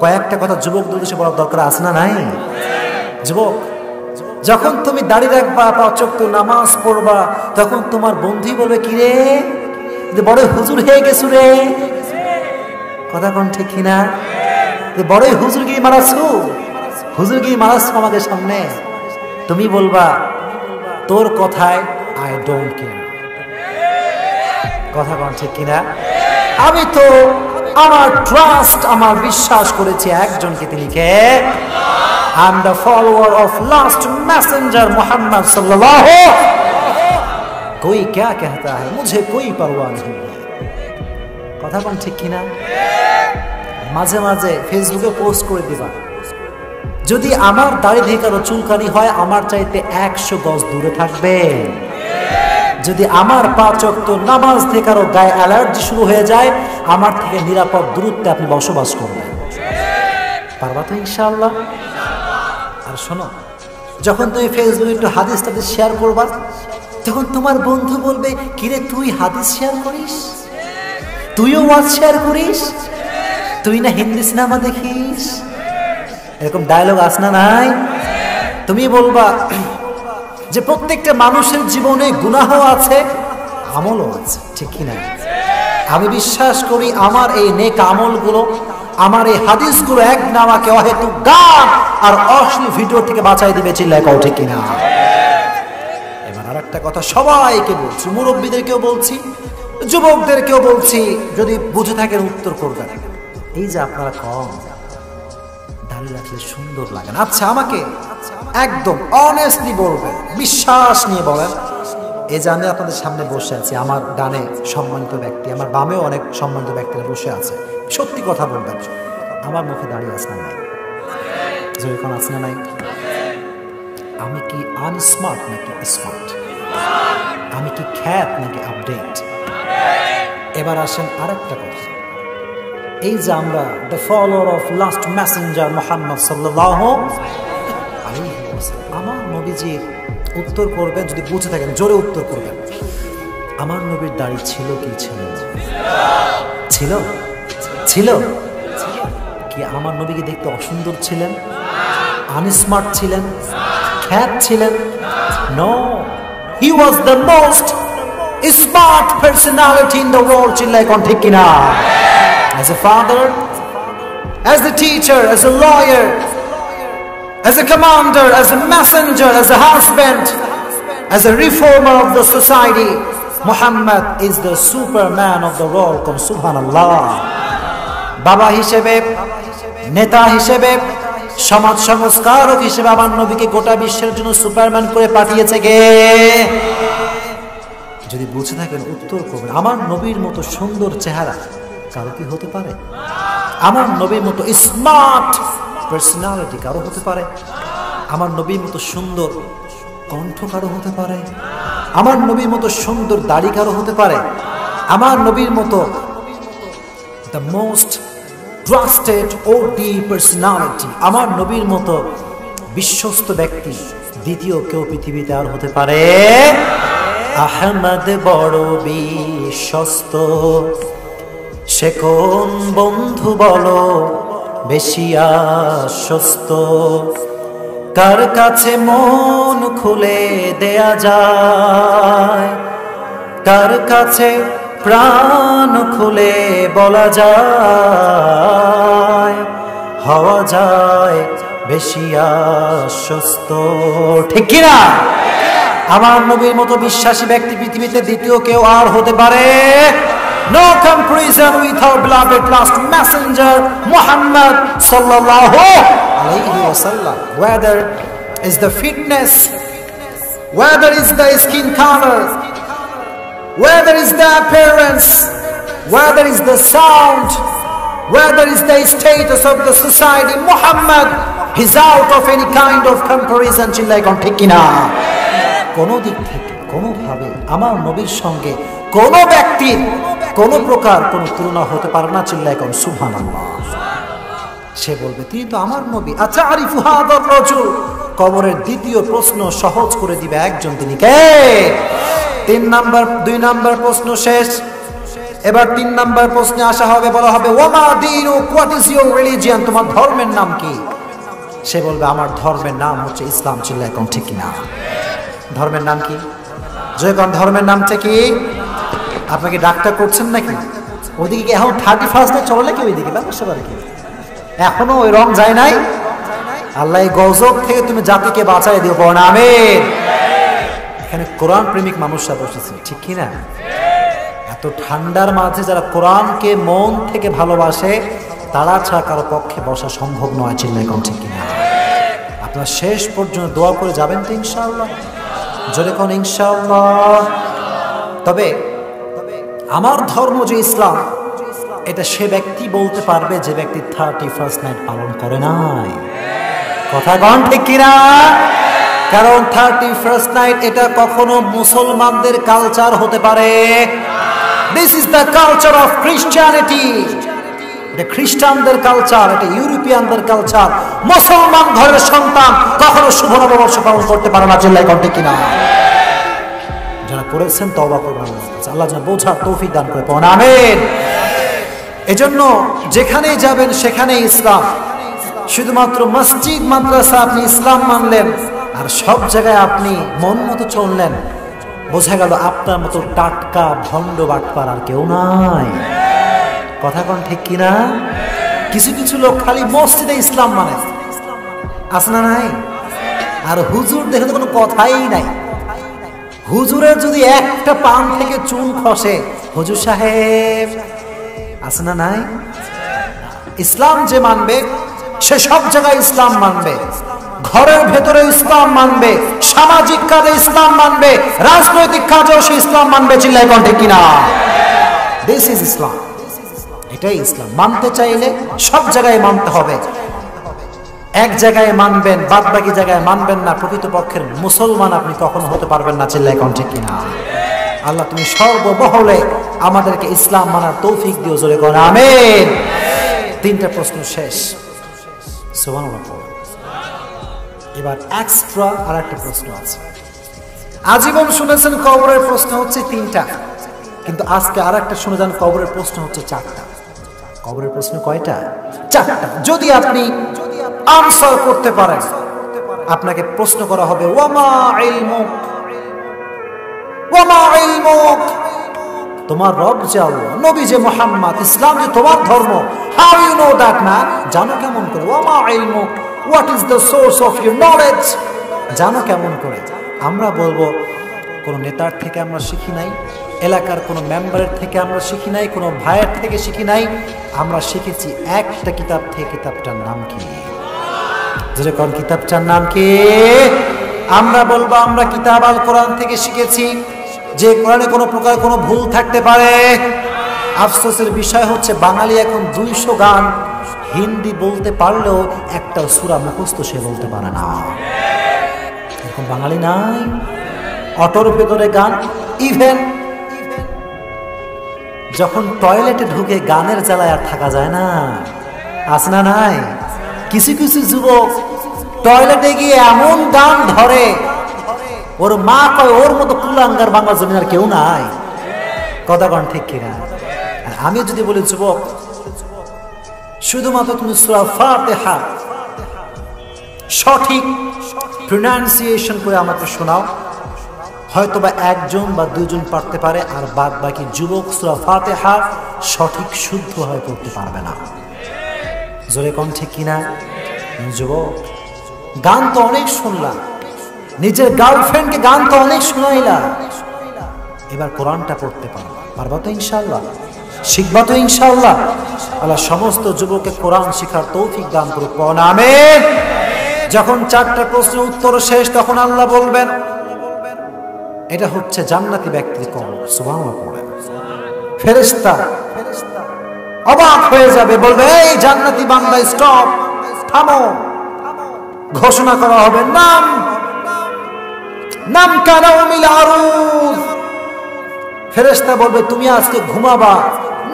কয়েকটা কথা যুবকদের উদ্দেশ্যে বলার দরকার আছে না নাই? যুবক, যখন তুমি দাড়ি রাখবা, 5 ওয়াক্ত নামাজ পড়বা, তখন তোমার বন্ধুই বলবে কি রে, বড় হুজুর হয়ে গেছু রে। কথা কোন ঠিক কিনা? বড়ই হুজুরগিরি মারাছু, হুজুরগিরি মারাছু আমাদের সামনে। তুমি বলবা তোর কথায় আই ডোন্ট কেয়ার। কথা কোন ঠিক কিনা? আমি তো আমার ট্রাস্ট, আমার বিশ্বাস করেছি একজনকে, তিনি কে? I am the follower of last messenger Muhammad sallallahu। कोई क्या कहता है मुझे कोई परवाह नहीं। কথা কোন ঠিক কিনা? মাঝে মাঝে ফেসবুকে পোস্ট করে দিবা, যদি আমার দাড়ি ঢেকানো চুলকানি হয় আমার চাইতে 100 গজ দূরে থাকবে। যদি আমার 5 ওয়াক্ত নামাজ থেকে আরো গায়ে অ্যালার্জি শুরু হয়ে যায়, আমার থেকে নিরাপদ দূরত্বে আপনি বসবাস করবেন। পারবা তো ইনশাআল্লাহ? আর শোনো, যখন তুমি ফেসবুকে একটু হাদিস টাদিস শেয়ার করবা, তখন তোমার বন্ধু বলবে কিরে তুই হাদিস শেয়ার করিস, তুইও ওয়াজ শেয়ার করিস, তুই না হিন্দি সিনেমা দেখিস। এরকম ডায়লগ আছে না নাই? তুমি বলবা যে প্রত্যেকটা মানুষের জীবনে গুনাহ আছে, আমলও আছে, ঠিক কিনা? আমি বিশ্বাস করি আমার এই নেক আমলগুলো, আমার এই হাদিসগুলো একদিন আমাকে অহেতুক গান আর অশ্লীল ভিডিও থেকে বাঁচাই দিবে। চিল্লায় কও ঠিক কিনা? এবার আর একটা কথা সবাইকে বলছি, মুরব্বীদেরকেও বলছি, যুবকদেরকেও বলছি, যদি বুঝে থাকেন উত্তর করবেন। এই যে আপনারা কম দাড়ি রাখলে সুন্দর লাগে না, আচ্ছা আমাকে একদম অনেস্টলি বলবেন, বিশ্বাস নিয়ে বলেন। এই যে আমি আপনাদের সামনে বসে আছি, আমার ডানে সম্মানিত ব্যক্তি, আমার বামেও অনেক সম্মানিত ব্যক্তিরা বসে আছে, সত্যি কথা বলবেন, আমার মুখে দাঁড়িয়ে আছে না নাই? যখন আছে না নাই? আমি কি আনস্মার্ট নাকি স্মার্ট? আমি কি খ্যাত নাকি আপডেট? এবার আসেন আরেকটা কথা, এই যে আমরা the follower of last Messenger Muhammad সাল্লাল্লাহু আলাইহি ওয়াসাল্লাম, আমার নবীজির উত্তর করবেন, যদি বুঝে থাকেন জোরে উত্তর করবেন। আমার নবীর দাড়ি ছিল কি ছিল? ছিল ছিল কি? আমার নবীকে দেখতে অসুন্দর ছিলেন? আনস্মার্ট ছিলেন? খ্যাত ছিলেন? No, he was the most smart personality in the world. চিল্লায় কোন ঠিক কিনা? As a father, as a teacher, as a lawyer, as a commander, as a messenger, as a husband, as a reformer of the society, Muhammad is the superman of the world. Come subhanallah. বাবা হিসেবে, নেতা হিসেবে, সমাজ সংস্কারক হিসেবে আমার নবীকে গোটা বিশ্বের জন্য সুপারম্যান করে পাঠিয়েছে কে? যদি বুঝে থাকেন উত্তর করবেন। আমার নবীর মতো সুন্দর চেহারা কারো কি হতে পারে? আমার নবীর মতো স্মার্ট পার্সোনালিটি কারো হতে পারে? আমার নবীর মতো সুন্দর কণ্ঠ কারো হতে পারে? আমার নবীর মতো সুন্দর দাড়ি কারো হতে পারে? আমার নবীর মতো দ্য মোস্ট ট্রাস্টেড ওডি পার্সোনালিটি, আমার নবীর মতো বিশ্বস্ত ব্যক্তি দ্বিতীয় কেউ পৃথিবীতে আর হতে পারে? আহমদ বড় বিশ্বস্ত, সে কোন বন্ধু বলো বেশি আশ্বস্ত, কার কাছে মন খুলে দেয়া যায়, কার কাছে প্রাণ খুলে বলা যায়, হওয়া যায় বেশি আশ্বস্ত, ঠিক কিনা? আমার নবীর মতো বিশ্বাসী ব্যক্তি পৃথিবীতে দ্বিতীয় কেউ আর হতে পারে? No comparison with our beloved last messenger Muhammad sallallahu alayhi wa sallam. Whether is the fitness, whether is the skin color, whether is the appearance, whether is the sound, whether is the status of the society, Muhammad is out of any kind of comparison. চিল্লাই কোন ঠিক কিনা? কোন দিক থেকে কোনোভাবে আমার নবীর সঙ্গে কোন ব্যক্তির কোন প্রকার কোন তুলনা হতে পারে না। চিল্লাই কোন সুবহানাল্লাহ। সে বলবে তিনি তো আমার নবী। আচ্ছা, আরিফু হাদার রাজুল, কবরের দ্বিতীয় প্রশ্ন সহজ করে দিবে একজন, তিনি কে? 2 নাম্বার প্রশ্ন শেষ। এবার 3 নাম্বার প্রশ্নে আসা হবে, বলা হবে ওয়ামা দীনুক, হোয়াট ইজ ইউর রিলিজিয়ন, তোমার ধর্মের নাম কি? সে বলবে আমার ধর্মের নাম হচ্ছে ইসলাম। চিল্লায় কোন ঠিক কিনা? ধর্মের নাম কি? যখন ধর্মের নামটা কি? আপনাকে ডাক্তার করছেন নাকি? ওইদিকে কি এখন 31 চলে নাকি? ওইদিকে ব্যবসা করে কি এখনো ওই রং যায় নাই? আল্লাহ এই গজব থেকে তুমি জাতিকে বাঁচাই দিও, বলেন আমিন। এখানে কোরআন প্রেমিক মানুষরা বসেছে, ঠিক কি না? এত ঠান্ডার মাঝে যারা কোরআনকে মন থেকে ভালোবাসে তারা ছাড়া কারো পক্ষে বসা সম্ভব নয়। চিল্লায় কোন ঠিক কিনা? আপনারা শেষ পর্যন্ত দোয়া করে যাবেন তো ইনশাআল্লাহ? জোরে কোন ইনশাআল্লাহ? তবে আমার ধর্ম যে ইসলাম, এটা সে ব্যক্তি বলতে পারবে যে ব্যক্তি 31st নাইট পালন করে নাই। কথা কোন ঠিক কিনা? কারণ 31st নাইট এটা কখনো মুসলমানদের কালচার হতে পারে। This is the culture of Christianity. এটা খ্রিস্টানদের কালচার, এটা ইউরোপিয়ানদের কালচার। মুসলমান ঘরের সন্তান কখনো শুভ নববর্ষ পালন করতে পারে না। চিল্লায় কোন ঠিক কিনা? যারা করেছেন তওবা করবেন, আল্লাহ যেন বোঝার তৌফিক দান করে, পড়ুন আমিন। এজন্য যেখানেই যাবেন সেখানেই ইসলাম। শুধুমাত্র মসজিদ মাদ্রাসা আপনি ইসলাম মানলেন আর সব জায়গায় আপনি মন মতো চললেন, বোঝা গেল আপনার মতো টাটকা ভণ্ড বাটপার আর কেউ নাই। কথা কোন ঠিক কিনা? কিছু কিছু লোক খালি মসজিদে ইসলাম মানে, আছে না নাই? আর হুজুর দেখে তো কোনো কথাই নাই। হুজুরের যদি একটা পান থেকে চুন খসে, হুজুর সাহেব, আছে না নাই? ইসলাম যে মানবে সে সব জায়গায় ইসলাম মানবে, ঘরের ভেতরে ইসলাম মানবে, সামাজিক কাজে ইসলাম মানবে, রাজনৈতিক কাজেও সে ইসলাম মানবে। চিল্লায় কোন ঠিক কিনা? দিস ইজ ইসলাম। এটাই ইসলাম। মানতে চাইলে সব জায়গায় মানতে হবে। এক জায়গায় মানবেন, বাদ বাকি জায়গায় মানবেন না, প্রকৃতপক্ষের মুসলমান আপনি কখনো হতে পারবেন না। চিল্লায় কোন ঠিক কিনা? আল্লাহ তুমি সর্বমহলে আমাদেরকে ইসলাম মানার তৌফিক দিও, জোরে কোন আমিন। 3টা প্রশ্ন শেষ। সুবহানাল্লাহ। এবার এক্সট্রা আর একটা প্রশ্ন আছে। আজীবন শুনেছেন কবরের প্রশ্ন হচ্ছে 3টা, কিন্তু আজকে আর একটা শুনে যান, কবরের প্রশ্ন হচ্ছে 4টা। কবরের প্রশ্ন কয়টা? 4টা। যদি আপনি আনসার করতে পারেন, আপনাকে প্রশ্ন করা হবে ওয়ামা ইলমুক, ওয়ামা ইলমুক, তোমার রব যে আল্লাহ, নবী যে মুহাম্মদ, ইসলাম যে তোমার ধর্ম, how you know that man, জানো কেমন করে? ওয়ামা ইলমুক, what is the source of your knowledge, জানো কেমন করে? আমরা বলবো কোনো নেতার থেকে আমরা শিখি নাই, এলাকার কোনো মেম্বারের থেকে আমরা শিখি নাই, কোনো ভাইয়ের থেকে শিখি নাই, আমরা শিখেছি একটা কিতাব থেকে। কিতাবটার নাম কি? যে কোন কিতাবটার নাম কি? আমরা বলবো আমরা কিতাব আল কোরআন থেকে শিখেছি। যে কোরআনে কোনো প্রকার কোনো ভুল থাকতে পারে। আফসোসের বিষয় হচ্ছে বাঙালি এখন 200 গান হিন্দি বলতে পারলেও একটা সূরা মুখস্থ সে বলতে পারে না। এখন বাঙালি নাই। অটোর ভেতরে গান, ইভেন যখন টয়লেটে ঢুকে গানের জ্বালায় আর থাকা যায় না, আছে না নাই? কিছু কিছু যুবক টয়লেটে গিয়ে এমন গান ধরে, ওর মা কয় ওর মতো কুলাঙ্গার বাংলা জমিন আর কেউ নাই। কথা কোন ঠিক কিনা? আর আমি যদি বলি যুবক, শুধুমাত্র তুমি সূরা ফাতিহা সঠিক প্রনাউন্সিয়েশন করে আমাকে শোনাও, হয়তোবা 1জন বা 2জন পারতে পারে, আর বাদ বাকি যুবক সূরা ফাতিহা সঠিক শুদ্ধভাবে পড়তে পারবে না। জোরে কোন ঠিক কিনা? যুবক, গান তো অনেক শুনলাম, নিজের গার্লফ্রেন্ডকে গান তো অনেক শোনাইলা, এবার কোরআনটা পড়তে পারবা তো ইনশাআল্লাহ? শিখবা তো ইনশাআল্লাহ? আল্লাহ সমস্ত যুবককে কোরআন শিখার তৌফিক দান করুক, পড়ুন আমিন। যখন 4টা প্রশ্নের উত্তর শেষ, তখন আল্লাহ বলবেন এটা হচ্ছে জান্নাতি ব্যক্তির কবর। সুবহানাল্লাহ পড়েন। ফেরেশতা অবাক হয়ে যাবে, বলবে এই জান্নাতি বান্দা স্টপ, থামো। ঘোষণা করা হবে নাম নাম কানাউমিল আরুজ। ফেরেশতা বলবে তুমি আজকে ঘুমাবা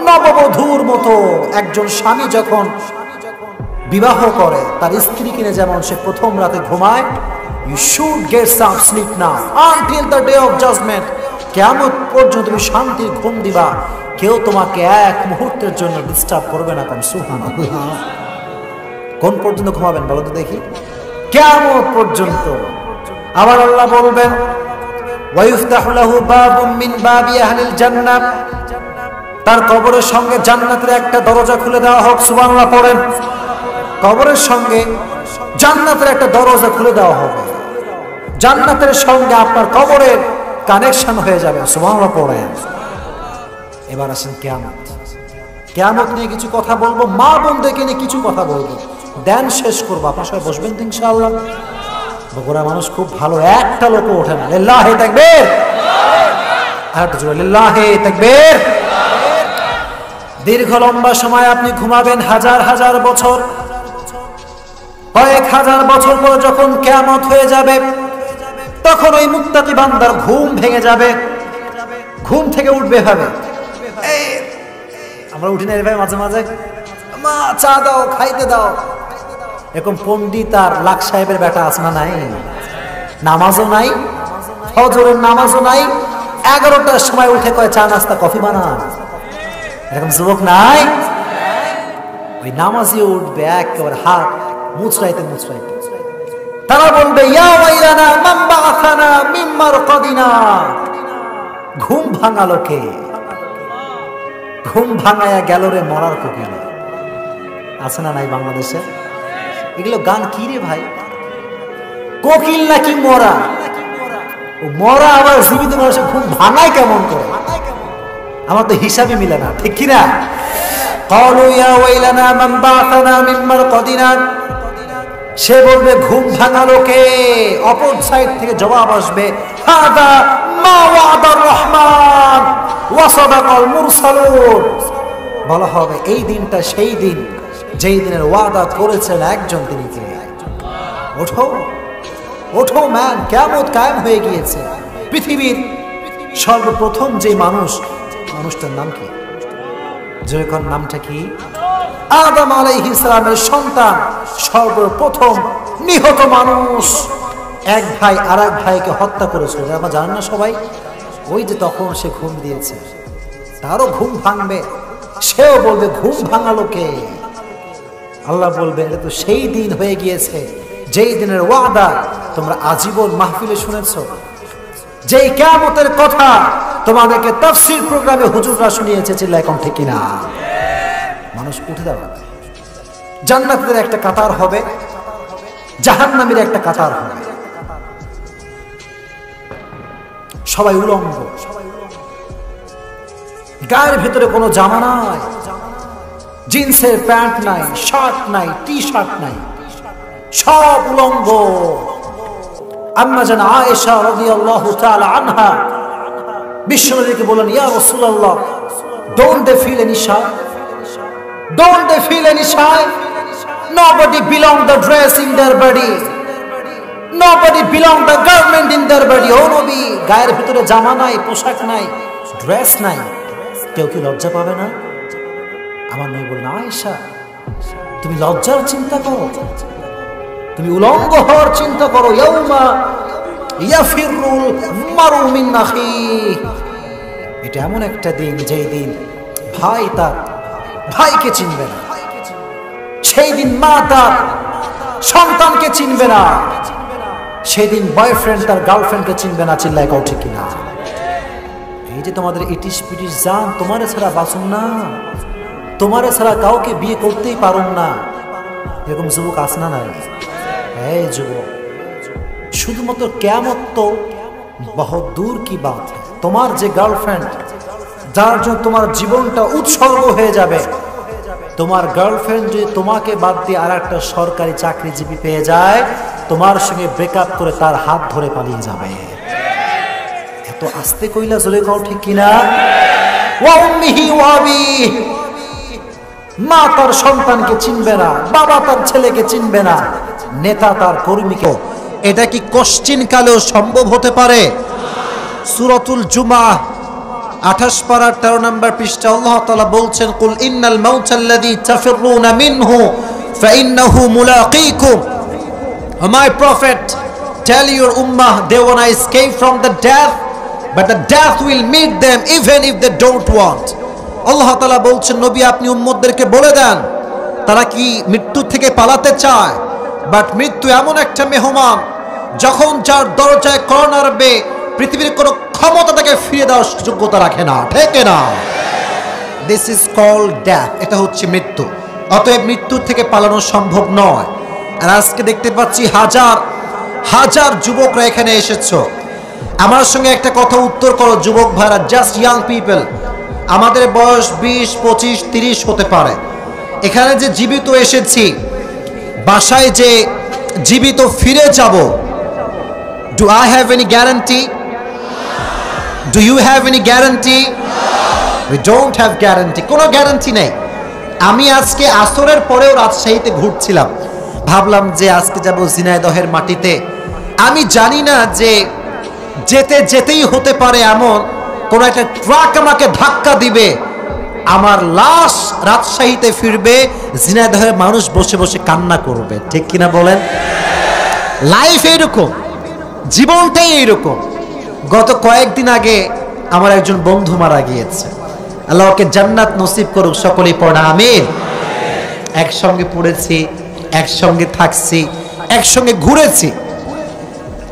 নববধূর মতো। একজন স্বামী যখন বিবাহ করে তার স্ত্রী কিনে যেমন সে প্রথম রাতে ঘুমায়, you should get some sleep now until the day of judgment, কিয়ামত পর্যন্ত তুমি শান্তির ঘুম দিবা। কেউ তোমাকে এক মুহূর্তের জন্য ডিস্টার্ব করবে না। কোন সুবহানাল্লাহ। কোন পর্যন্ত ঘুমাবেন বলো তো দেখি? কিয়ামত পর্যন্ত। আবার আল্লাহ বলবেন ওয়ায়ুফতাহু লাহু বাবুম মিন বাবি আহলিল জান্নাহ, তার কবরের সঙ্গে জান্নাতের একটা দরজা খুলে দেওয়া হোক। সুবহানাল্লাহ পড়েন। কবরের সঙ্গে জান্নাতের একটা দরজা খুলে দেওয়া হবে, জান্নাতের সঙ্গে আপনার কবরের কানেকশন হয়ে যাবে। সুবহানাল্লাহ পড়েন। এবার আসেন কিয়ামত। কিয়ামত নিয়ে কিছু কথা বলবো, মা বোনদেরকে নিয়ে কিছু কথা বলবো, দেন শেষ করবো। আপনার সবাই বসবেন তো ইনশাআল্লাহ? বগুড়া মানুষ খুব ভালো, একটা লোক ওঠে না। লিল্লাহি তাকবীর। আর একটু জোরে লিল্লাহি তাকবীর। দীর্ঘ লম্বা সময় আপনি ঘুমাবেন, হাজার হাজার বছর, কয়েক হাজার বছর পর যখন কিয়ামত হয়ে যাবে, তখন ওই মুত্তাকি বান্দার ঘুম ভেঙে যাবে। ঘুম থেকে উঠবে ভাবে, আমরা উঠি না রে ভাই মাঝে মাঝে, মা চা দাও, খাইতে দাও। এরকম পণ্ডিত আর লাখ সাহেবের বেটা আছে না? নাই। নামাজও নাই, ফজরের নামাজও নাই, 11টার সময় উঠে কয় চা নাস্তা কফি বানা। এরকম যুবক নাই? ওই নামাজিও উঠবে একেবারে হাত মুচড়াইতে মুচড়াইতে। তারা বলবে ইয়া ওয়াইলানা মান বাআসানা মিন মারকাদিনা। ঘুম ভাঙালো কে? ঘুম ভাঙায়া গেল রে মরার কোকিল। আছে না নাই বাংলাদেশে? এগুলো গান কি রে ভাই? কোকিল নাকি মরা? ও মরা আবার জীবিত মানুষের ঘুম ভাঙায় কেমন করে? আমার তো হিসাবে মিলে না, ঠিক কিনা? ক্বালু ইয়া ওয়াইলানা মান বাআসানা মিন মারকাদিনা। সে বলবে ঘুম ভাঙালো কে? অপর সাইড থেকে জবাব আসবে হাদা মা ওয়াদার রহমান ওয়া সাদাকাল মুরসালুন। বলা হবে এই দিনটা সেই দিন যেই দিনের ওয়াদা করেছেন একজন, তিনি কে? ওঠো ওঠো ম্যান, কিয়ামত কায়েম হয়ে গিয়েছে। পৃথিবীর সর্বপ্রথম যে মানুষটার নাম কি? যখন নামটা কি? আদম আলাইহিস সালামের সন্তান, সর্বপ্রথম নিহত মানুষ। এক ভাই আর এক ভাইকে হত্যা করেছিল, আমরা জানেন না সবাই? ওই যে তখন সে ঘুম দিয়েছে, তারও ঘুম ভাঙবে, সেও বলবে ঘুম ভাঙালো কে? আল্লাহ বলবে এটা তো সেই দিন হয়ে গিয়েছে যেই দিনের ওয়াদা তোমরা আজীবন মাহফিলে শুনেছ, যেই কিয়ামতের কথা তোমাদেরকে তাফসীর প্রোগ্রামে হুজুররা শুনিয়েছে। চিল্লায় কম ঠিক কিনা? মানুষ উঠে দাঁড়াবে, জান্নাতের একটা কাতার হবে, জাহান্নামের একটা কাতার হবে। সবাই উলঙ্গ, গায়ের ভেতরে কোনো জামা নাই, জিন্সের প্যান্ট নাই, শার্ট নাই, টি শার্ট নাই, সব উলঙ্গ। আম্মা জান আয়েশা রাদিয়াল্লাহু তাআলা আনহা বিশ্বনবীকে বলেন ইয়া রাসূলুল্লাহ, don't they feel any shy? Don't they feel any shy? Nobody belong the dress in their body, nobody belong the garment in their body. ও নবী, গায়ের ভিতরে জামা নাই, পোশাক নাই, ড্রেস নাই, কেউ কি লজ্জা পাবে না? আমার নবী বলেন আয়েশা, তুমি লজ্জার চিন্তা করো, তুমি উলঙ্গ হওয়ার চিন্তা করো। ইয়াউমা ইয়াফিরুল মারু মিন আখিহি। এটা এমন একটা দিন যেই দিন ভাই তার ভাইকে চিনবে না, সেই দিন মা তার সন্তানকে চিনবে না, সেদিন বয়ফ্রেন্ড তার গার্লফ্রেন্ডকে চিনবে না। চিল্লায় কও ঠিক কিনা? এই যে তোমাদের ইটিস পিটিস জান, তোমারে ছাড়া বাঁচুন না, তোমারে ছাড়া কাউকে বিয়ে করতেই পারুন না, এরকম যুবক আছে না নাই? এই যুবক, শুধুমাত্র কিয়ামত তো বহুত দূর কি বাত। তোমার যে গার্লফ্রেন্ড, যার জন্য তোমার জীবনটা উৎসর্গ হয়ে যাবে, তোমার গার্লফ্রেন্ড যদি তোমাকে বাদ দিয়ে আর একটা সরকারি চাকরিজীবী পেয়ে যায়, তোমার সঙ্গে ব্রেকআপ করে তার হাত ধরে পালিয়ে যাবে। এত আস্তে কইলা জোরে কও ঠিক কিনা? ওয়া উম্মিহি ওয়া আবিহি। মা তার সন্তানকে চিনবে না, বাবা তার ছেলেকে চিনবে না, নেতা তার কর্মীকে। এটা কি কোশ্চিন কালেও সম্ভব হতে পারে? সূরাতুল জুমাহ 28 পারার 13 নম্বর পৃষ্ঠা আল্লাহ তাআলা বলছেন কুল ইন্নাল মাউতাল্লাযী তাফিরুনা মিনহু ফাইন্নাহু মুলাকীকুম। My prophet, tell your ummah they wanna escape from the death, but the death will meet them even if they don't want. আল্লাহ তাআলা বলছেন, নবী আপনি উম্মতদেরকে বলে দেন তারা কি মৃত্যু থেকে পালাতে চায়, বাট মৃত্যু এমন একটা মেহমান, যখন যার দরজায় কড়া নাড়বে পৃথিবীর কোনো ক্ষমতা তাকে ফিরে দেওয়ার যোগ্যতা রাখে না, ঠিক না? দিস ইজ কল্ড ডেথ, এটা হচ্ছে মৃত্যু। অতএব মৃত্যু থেকে পালানো সম্ভব নয়। আর আজকে দেখতে পাচ্ছি হাজার হাজার যুবকরা এখানে এসেছো। আমার সঙ্গে একটা কথা উত্তর করো যুবক ভাইরা, জাস্ট ইয়াং পিপল, আমাদের বয়স 20, 25, 30 হতে পারে। এখানে যে জীবিত এসেছি, বাসায় যে জীবিত ফিরে যাব, do I have any guarantee? Do you have any guarantee? We don't have guarantee, কোনো গ্যারান্টি নেই। আমি আজকে আসরের পরেও রাজশাহীতে ঘুরছিলাম, ভাবলাম যে আজকে যাব ঝিনাইদহের মাটিতে। আমি জানি না যে যেতে যেতেই হতে পারে এমন কোন একটা ট্রাক আমাকে ধাক্কা দিবে, আমার লাশ রাজশাহীতে ফিরবে, ঝিনাইদহের মানুষ বসে বসে কান্না করবে, ঠিক কিনা বলেন? লাইফ এইরকম, জীবনটাই এইরকম। গত কয়েকদিন আগে আমার একজন বন্ধু মারা গিয়েছে, আল্লাহ ওকে জান্নাত নসিব করুক, সকলেই পড়া আমিন। একসঙ্গে পড়েছি, একসঙ্গে থাকছি, একসঙ্গে ঘুরেছি।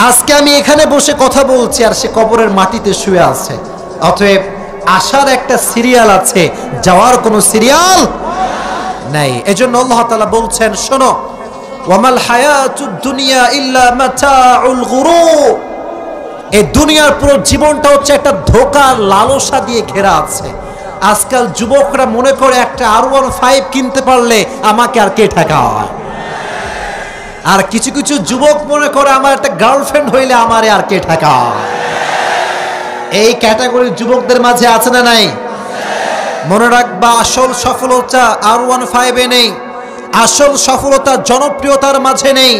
আজকে আমি এখানে বসে কথা বলছি আর সে কবরের মাটিতে শুয়ে আছে। অতএব আসার একটা সিরিয়াল আছে, যাওয়ার কোনো সিরিয়াল নাই। এজন্য আল্লাহ তাআলা বলছেন, শোনো, ওয়ামাল হায়াতুদ দুনিয়া ইল্লা মাতাউল গুরুর, এই দুনিয়ার পুরো জীবনটা হচ্ছে একটা ধোঁকার লালসা দিয়ে ঘেরা আছে। আজকাল যুবকরা মনে করে একটা R15 কিনতে পারলে আমাকে আর কে ঠেকায়, আর কিছু কিছু যুবক মনে করে আমার একটা গার্লফ্রেন্ড হইলে আমারে আর কে ঠেকায়। এই ক্যাটাগরির যুবকদের মাঝে আছে না নাই? মনে রাখবা, আসল সফলতা R15 নেই, আসল সফলতা জনপ্রিয়তার মাঝে নেই।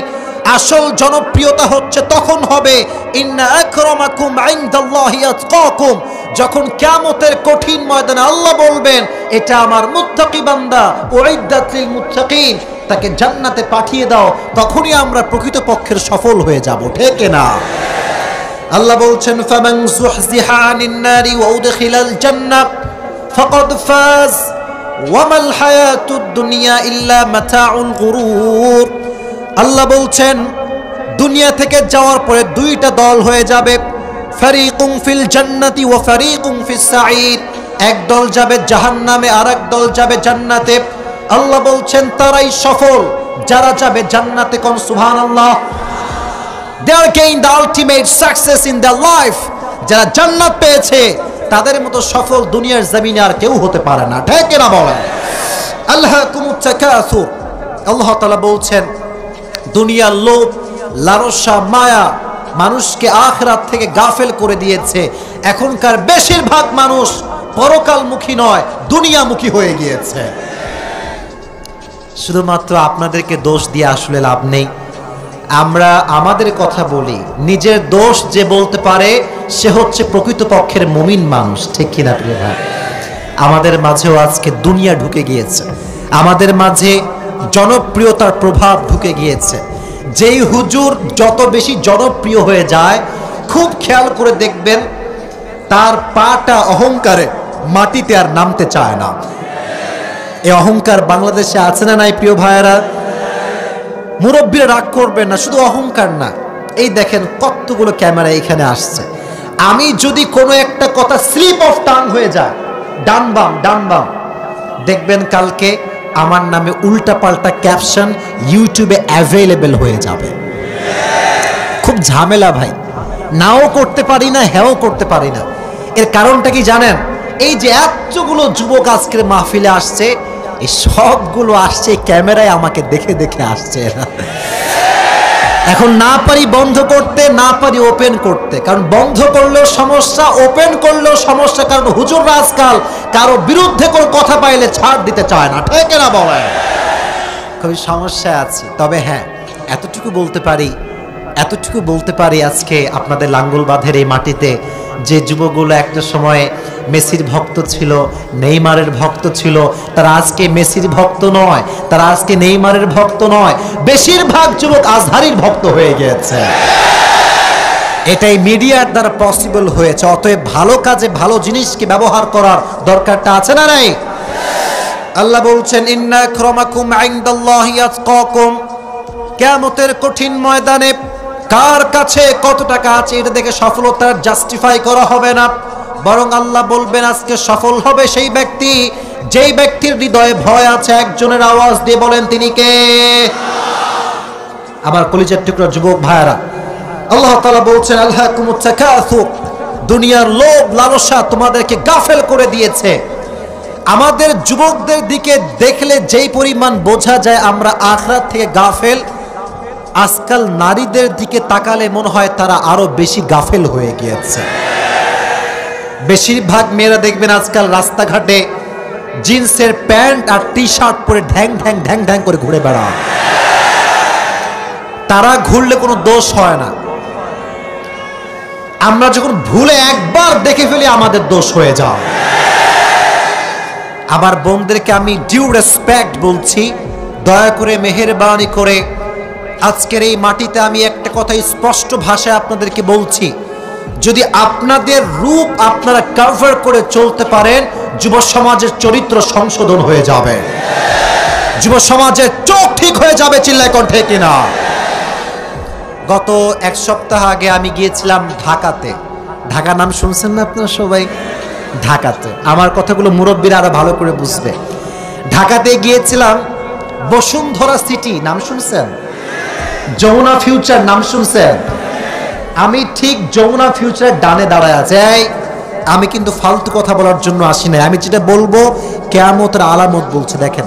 আসল জনপ্রিয়তা হচ্ছে তখন হবে ইন্না আকরামাকুম ইনদাল্লাহি আতকাকুম, যখন কিয়ামতের কঠিন ময়দানে আল্লাহ বলবেন এটা আমার মুত্তাকি বান্দা, উইদ্দাত লিল মুত্তাকিন, তাকে জান্নাতে পাঠিয়ে দাও, তখনই আমরা প্রকৃতপক্ষের সফল হয়ে যাব, ঠিক না? আল্লাহ বলছেন, ফামান যুহজিহা আনিন নারি ওয়া উদখিলাল জান্নাহ ফাকাদ ফাজ ওয়ামাল হায়াতুদ দুনিয়া ইল্লা মাতাউল গুরুর। আল্লাহ বলছেন, দুনিয়া থেকে যাওয়ার পরে দুইটা দল হয়ে যাবে, ফারিকুম ফিল জান্নাতি ওয়া ফারিকুম ফিস সাঈর, এক দল যাবে জাহান্নামে আর এক দল যাবে জান্নাতে। আল্লাহ বলছেন তারাই সফল যারা যাবে জান্নাতে, কোন সুবহানাল্লাহ। They are gain the ultimate success in their life, যারা জান্নাত পেয়েছে তাদের মতো সফল দুনিয়ার জমিনে আর কেউ হতে পারে না, ঠিক না বলেন? আল্লাহকুমুত তাকাসুর, আল্লাহ তাআলা বলছেন দুনিয়ার লোভ, লালসা, মায়া মানুষকে আখিরাত থেকে গাফেল করে দিয়েছে। এখনকার বেশিরভাগ মানুষ পরকালমুখী নয়, দুনিয়ামুখী হয়ে গিয়েছে। শুধুমাত্র আপনাদেরকে দোষ দিয়ে আসলে লাভ নেই। আমরা আমাদের কথা বলি, নিজের দোষ যে বলতে পারে সে হচ্ছে প্রকৃতপক্ষের মুমিন মানুষ, ঠিক কিনা প্রিয় ভাই? আমাদের মাঝেও আজকে দুনিয়া ঢুকে গিয়েছে, আমাদের মাঝে জনপ্রিয়তার প্রভাব ঢুকে গিয়েছে। যেই হুজুর যত বেশি জনপ্রিয় হয়ে যায়, খুব খেয়াল করে দেখবেন তার পাটা অহংকারে মাটিতে আর নামতে চায় না। এই অহংকার বাংলাদেশে আছে না নাই প্রিয় ভাইয়েরা? মুরব্বীরা রাগ করবেন না, শুধু অহংকার না, এই দেখেন কতগুলো ক্যামেরা এখানে আসছে। আমি যদি কোনো একটা কথা স্লিপ অফ টাং হয়ে যায়, ডান বাম, দেখবেন কালকে আমার নামে উল্টা পাল্টা ক্যাপশন ইউটিউবে অ্যাভেলেবেল হয়ে যাবে। খুব ঝামেলা ভাই, নাও করতে পারি না, হ্যাঁও করতে পারি না। এর কারণটা কি জানেন? এই যে এতগুলো যুবক আজকের মাহফিলে আসছে, এই সবগুলো আসছে ক্যামেরায় আমাকে দেখে দেখে আসছে। এখন না পারি বন্ধ করতে, না পারি ওপেন করতে, কারণ বন্ধ করলেও সমস্যা, ওপেন করলেও সমস্যা, কারণ হুজুররা আজকাল কারো বিরুদ্ধে কোনো কথা পাইলে ছাড় দিতে চায় না, ঠিক না বলেন? খুবই সমস্যায় আছি। তবে হ্যাঁ, এতটুকু বলতে পারি আজকে আপনাদের লাঙ্গলবাঁধের এই মাটিতে যে যুবকগুলো একটা সময় মেসির ভক্ত ছিল, নেইমারের ভক্ত ছিল, তারা আজকে মেসির ভক্ত নয়, তারা আজকে নেইমারের ভক্ত নয়, বেশিরভাগ যুবক আজহারির ভক্ত হয়ে গিয়েছে। এটাই মিডিয়ার দ্বারা পসিবল হয়েছে। অতএব ভালো কাজে ভালো জিনিসকে ব্যবহার করার দরকারটা আছে না নাই? আল্লাহ বলছেন ইন্না আক্রামাকুম ইনদাল্লাহি আতকাকুম। কিয়ামতের কঠিন ময়দানে কার কাছে কত টাকা আছে এটা দেখে সফলতার জাস্টিফাই করা হবে না, বরং আল্লাহ বলবেন আজকে সফল হবে সেই ব্যক্তি যেই ব্যক্তির হৃদয়ে ভয় আছে। একজনের আওয়াজ দিয়ে বলেন তিনি কে? আমার কলিজার টুকরা যুবক ভাইরা, আল্লাহ তাআলা বলছেন আলহাকুমুত তাকাসুর, দুনিয়ার লোভ লালসা তোমাদেরকে গাফেল করে দিয়েছে। আমাদের যুবকদের দিকে দেখলে যেই পরিমাণ বোঝা যায় আমরা আখিরাত থেকে গাফেল, আজকাল নারীদের দিকে তাকালে মনে হয় তারা আরো বেশি গাফেল হয়ে গিয়েছে। বেশিরভাগ মেয়েরা দেখবেন আজকাল রাস্তাঘাটে জিন্সের প্যান্ট আর টি শার্ট পরে ঢ্যাং ঢ্যাং ঢ্যাং ঢ্যাং করে ঘুরে বেড়ায়। তারা ঘুরলে কোনো দোষ হয় না, আমরা যখন ভুলে একবার দেখে ফেলি আমাদের দোষ হয়ে যায়। আবার বোনদেরকে আমি ডিউ রেসপেক্ট বলছি, দয়া করে মেহেরবানি করে আজকের এই মাটিতে আমি একটা কথা স্পষ্ট ভাষায় আপনাদেরকে বলছি, যদি আপনাদের রূপ আপনারা কভার করে চলতে পারেন যুব সমাজের চরিত্র সংশোধন হয়ে যাবে, যুব সমাজের চোখ ঠিক হয়ে যাবে। চিল্লায় কণ্ঠে কিনা? গত এক সপ্তাহ আগে আমি গিয়েছিলাম ঢাকাতে। ঢাকা নাম শুনছেন না আপনারা সবাই? ঢাকাতে আমার কথাগুলো মুরব্বীরা আরো ভালো করে বুঝবে। ঢাকাতে গিয়েছিলাম, বসুন্ধরা সিটি নাম শুনছেন? যমুনা ফিউচার নাম শুনছেন? আমি ঠিক যমুনা ফিউচারের ডানে দাঁড়ায় আছি। আমি কিন্তু ফালতু কথা বলার জন্য আসি না, আমি যেটা বলবো কিয়ামতের আলামত বলছে। দেখেন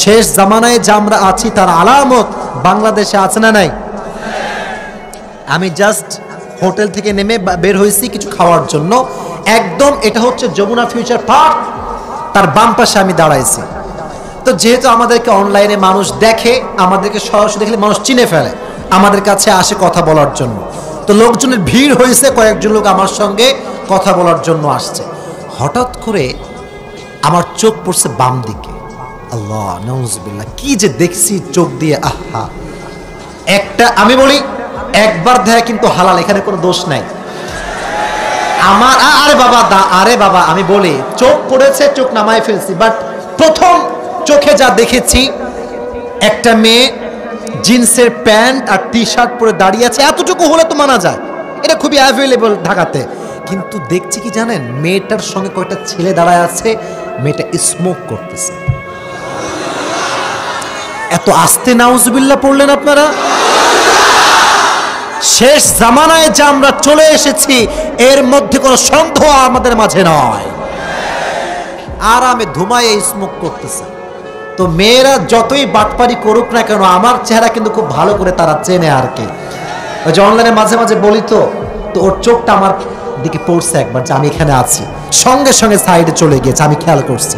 শেষ জামানায় যা আমরা আছি তার আলামত বাংলাদেশে আছে না নাই? আমি জাস্ট হোটেল থেকে নেমে বের হয়েছি কিছু খাওয়ার জন্য, একদম এটা হচ্ছে যমুনা ফিউচার পার্ক, তার বাম পাশে আমি দাঁড়াইছি। তো যেহেতু আমাদেরকে অনলাইনে মানুষ দেখে, আমাদেরকে সরাসরি দেখলে মানুষ চিনে ফেলে, আমাদের কাছে আসে কথা বলার জন্য। তো লোকজনের ভিড় হয়েছে, কয়েকজন লোক আমার সঙ্গে কথা বলার জন্য আসছে। হঠাৎ করে আমার চোখ পড়ছে বাম দিকে। আল্লাহ নাউজুবিল্লাহ, কি যে দেখছি চোখ দিয়ে, আহা! একটা আমি বলি একবার দেখা কিন্তু হালাল, এখানে কোনো দোষ নাই আমার। আরে বাবা আমি বলি চোখ পড়েছে, চোখ নামায় ফেলছি, বাট প্রথম চোখে যা দেখেছি একটা মেয়ে জিন্সের প্যান্ট আর টি শার্ট পরে দাঁড়িয়ে আছে। এতটুকু হলে তো মানা যায়, এটা খুবই অ্যাভেলেবল ঢাকাতে। কিন্তু দেখছি কি জানেন, মেয়েটার সঙ্গে কয়েকটা ছেলে দাঁড়ায় আছে, মেয়েটা স্মোক করতেছে। এত আস্তে নাউজুবিল্লাহ পড়লেন আপনারা? শেষ জামানায় যা আমরা চলে এসেছি এর মধ্যে কোনো সন্দেহ আমাদের মাঝে নয়। আরামে ধুমায় স্মোক করতেছে। তো মেয়েরা যতই বাটপারি করুক না কেন, আমার চেহারা কিন্তু খুব ভালো করে তারা চেনে আর কি। ওই যে অনলাইনে মাঝে মাঝে বলি তো ওর চোখটা আমার দিকে পড়ছে একবার যে আমি এখানে আছি, সঙ্গে সঙ্গে সাইডে চলে গিয়েছে, আমি খেয়াল করছি।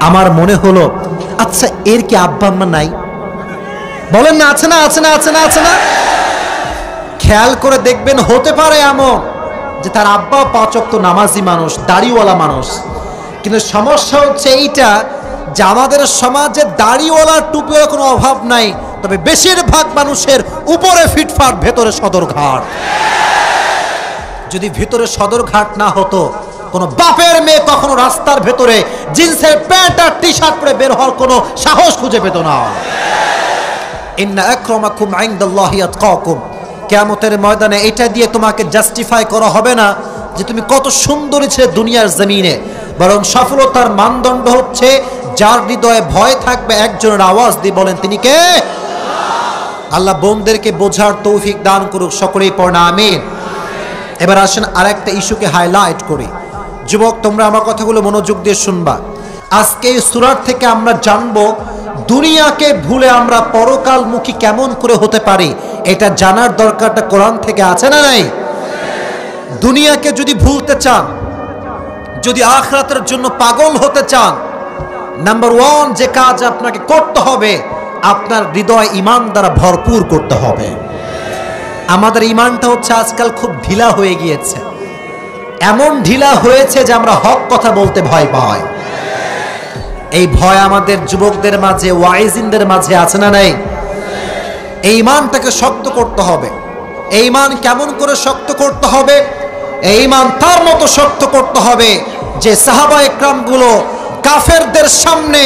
আমার মনে হলো আচ্ছা এর কি আব্বা আম্মা নাই? বলেন না আছে না আছে না আছে না আছে না? খেয়াল করে দেখবেন হতে পারে এমন যে তার আব্বা 5 ওয়াক্ত নামাজি মানুষ, দাড়িওয়ালা মানুষ, কিন্তু সমস্যা হচ্ছে এইটা যে আমাদের সমাজে দাড়িওয়ালার টুপির কোনো অভাব নাই, তবে বেশিরভাগ মানুষের উপরে ফিটফাট, ভেতরে সদরঘাট। যদি ভিতরে সদরঘাট না হতো, কোন বাপের মেয়ে কখনো রাস্তার ভেতরে জিন্সের প্যান্ট আর টি শার্ট পরে বের হওয়ার কোনো সাহস খুঁজে পেত না। ইন্না আক্রামাকুম ইনদাল্লাহি আতকাকুম। কিয়ামতের ময়দানে এটা দিয়ে তোমাকে জাস্টিফাই করা হবে না যে তুমি কত সুন্দরী ছিলে দুনিয়ার জমিনে, বরং সফলতার মানদণ্ড হচ্ছে যার হৃদয়ে ভয় থাকবে। একজনের আওয়াজ দিয়ে বলেন তিনি কে? আল্লাহ বোনদেরকে বোঝার তৌফিক দান করুক, সকলেই পড়না আমিন। এবার আসেন আরেকটা ইস্যুকে হাইলাইট করি। যুবক তোমরা আমার কথাগুলো মনোযোগ দিয়ে শুনবা। আজকে এই সূরার থেকে আমরা জানবো দুনিয়াকে ভুলে আমরা পরকালমুখী কেমন করে হতে পারি। এটা জানার দরকারটা কোরআন থেকে আছে না নাই? দুনিয়াকে যদি ভুলতে চান, যদি আখিরাতের জন্য পাগল হতে চান, নাম্বার 1 যে কাজ আপনাকে করতে হবে, আপনার হৃদয় ঈমান দ্বারা ভরপুর করতে হবে। আমাদের ঈমানটা হচ্ছে আজকাল খুব ঢিলা হয়ে গিয়েছে। এমন ঢিলা হয়েছে যে আমরা হক কথা বলতে ভয় পাই। এই ভয় আমাদের যুবকদের মাঝে, ওয়াইজিনদের মাঝে আছে না নাই? এই ঈমানটাকে শক্ত করতে হবে। এই ঈমান কেমন করে শক্ত করতে হবে? এই ঈমান তার মতো শক্ত করতে হবে যে সাহাবা একরামগুলো কাফেরদের সামনে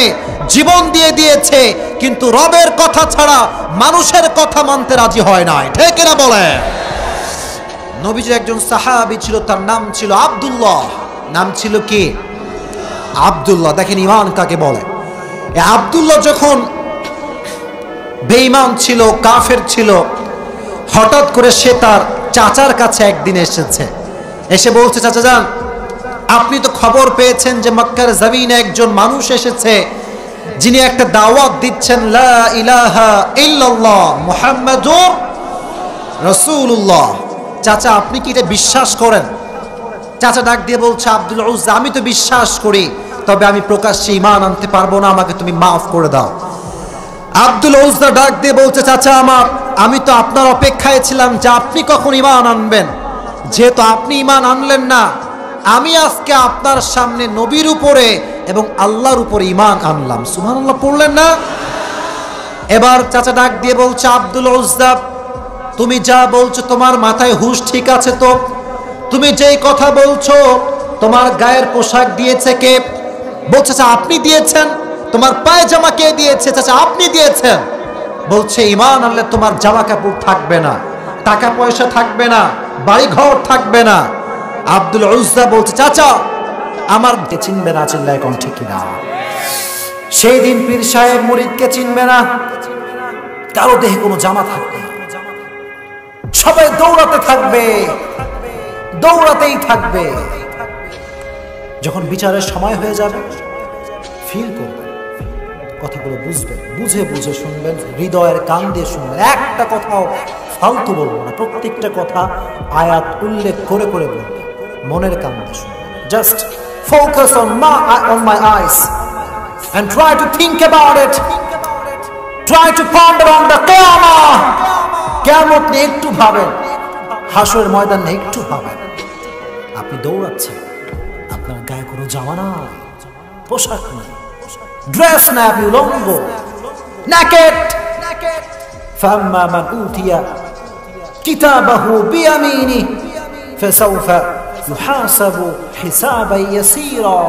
জীবন দিয়ে দিয়েছে, কিন্তু রবের কথা ছাড়া মানুষের কথা মানতে রাজি হয় নাই। ঠিক না বলে? নবীজির একজন সাহাবী ছিল, তার নাম ছিল আব্দুল্লাহ। নাম ছিল কি? আব্দুল্লাহ। দেখেন ঈমান কাকে বলে। আব্দুল্লাহ যখন বেঈমান ছিল, কাফের ছিল, হঠাৎ করে সে তার চাচার কাছে একদিন এসেছে। এসে বলছে, চাচা যান, আপনি তো খবর পেয়েছেন যে মক্কার জমিনে একজন মানুষ এসেছে যিনি একটা দাওয়াত দিচ্ছেন, লা ইলাহা ইল্লাল্লাহ মুহাম্মাদুর রাসূলুল্লাহ। চাচা আপনি কি এটা বিশ্বাস করেন? চাচা ডাক দিয়ে বলছে, আব্দুল উজ্জা, আমি তো বিশ্বাস করি, তবে আমি প্রকাশ্যে ঈমান আনতে পারবো না, আমাকে তুমি মাফ করে দাও। আব্দুল উজ্জা ডাক দিয়ে বলছে, চাচা আমার, আমি তো আপনার অপেক্ষায় ছিলাম যে আপনি কখন ঈমান আনবেন। যেহেতু আপনি ঈমান আনলেন না, আমি আজকে আপনার সামনে নবীর উপরে এবং আল্লাহর উপরে ঈমান আনলাম। সুবহানাল্লাহ পড়লেন না? এবার চাচা ডাক দিয়ে বলছে, আব্দুল উজ্জা, তুমি যা বলছো তোমার মাথায় হুঁশ ঠিক আছে তো? তুমি যেই কথা বলছো, তোমার গায়ের পোশাক দিয়েছে কে? বলছে, চাচা আপনি দিয়েছেন। তোমার পায়জামা কে দিয়েছে? চাচা আপনি দিয়েছেন। বলছে, ঈমান আনলে তোমার জামা কাপড় থাকবে না, টাকা পয়সা থাকবে না, বাড়ি ঘর থাকবে না। আব্দুল উজ্জা বলছে, চাচা আমার চিনবে না। চিল্লায় কোন ঠিক না? সেই দিন পীর সাহেব মুরিদকে চিনবে না, কারো দেহে কোনো জামা থাকবে না, সবাই দৌড়াতে থাকবে, দৌড়াতেই থাকবে। যখন বিচারের সময় হয়ে যাবে, ফিল করবেন, কথাগুলো বুঝবেন, বুঝে বুঝে শুনবেন, হৃদয়ের কান দিয়ে শুনবেন। একটা কথাও ফালতু বলবো না, প্রত্যেকটা কথা আয়াত উল্লেখ করে করে বলবেন, মনের কান দিয়ে শুনবেন। Just focus on my eyes and try to think about it, try to ponder on the qiyamah. কিয়ামত নিয়ে একটু ভাবেন, হাসরের ময়দান নিয়ে একটু ভাবেন। আপনি দৌড়াচ্ছেন, আপনার গায়ে কোনো জামা নাই, পোশাক নাই, ড্রেস নাই, আপনি উলঙ্গ, naked. فأما من أوتي كتابه بيمينه فسوف يحاسب حسابا يسيرا.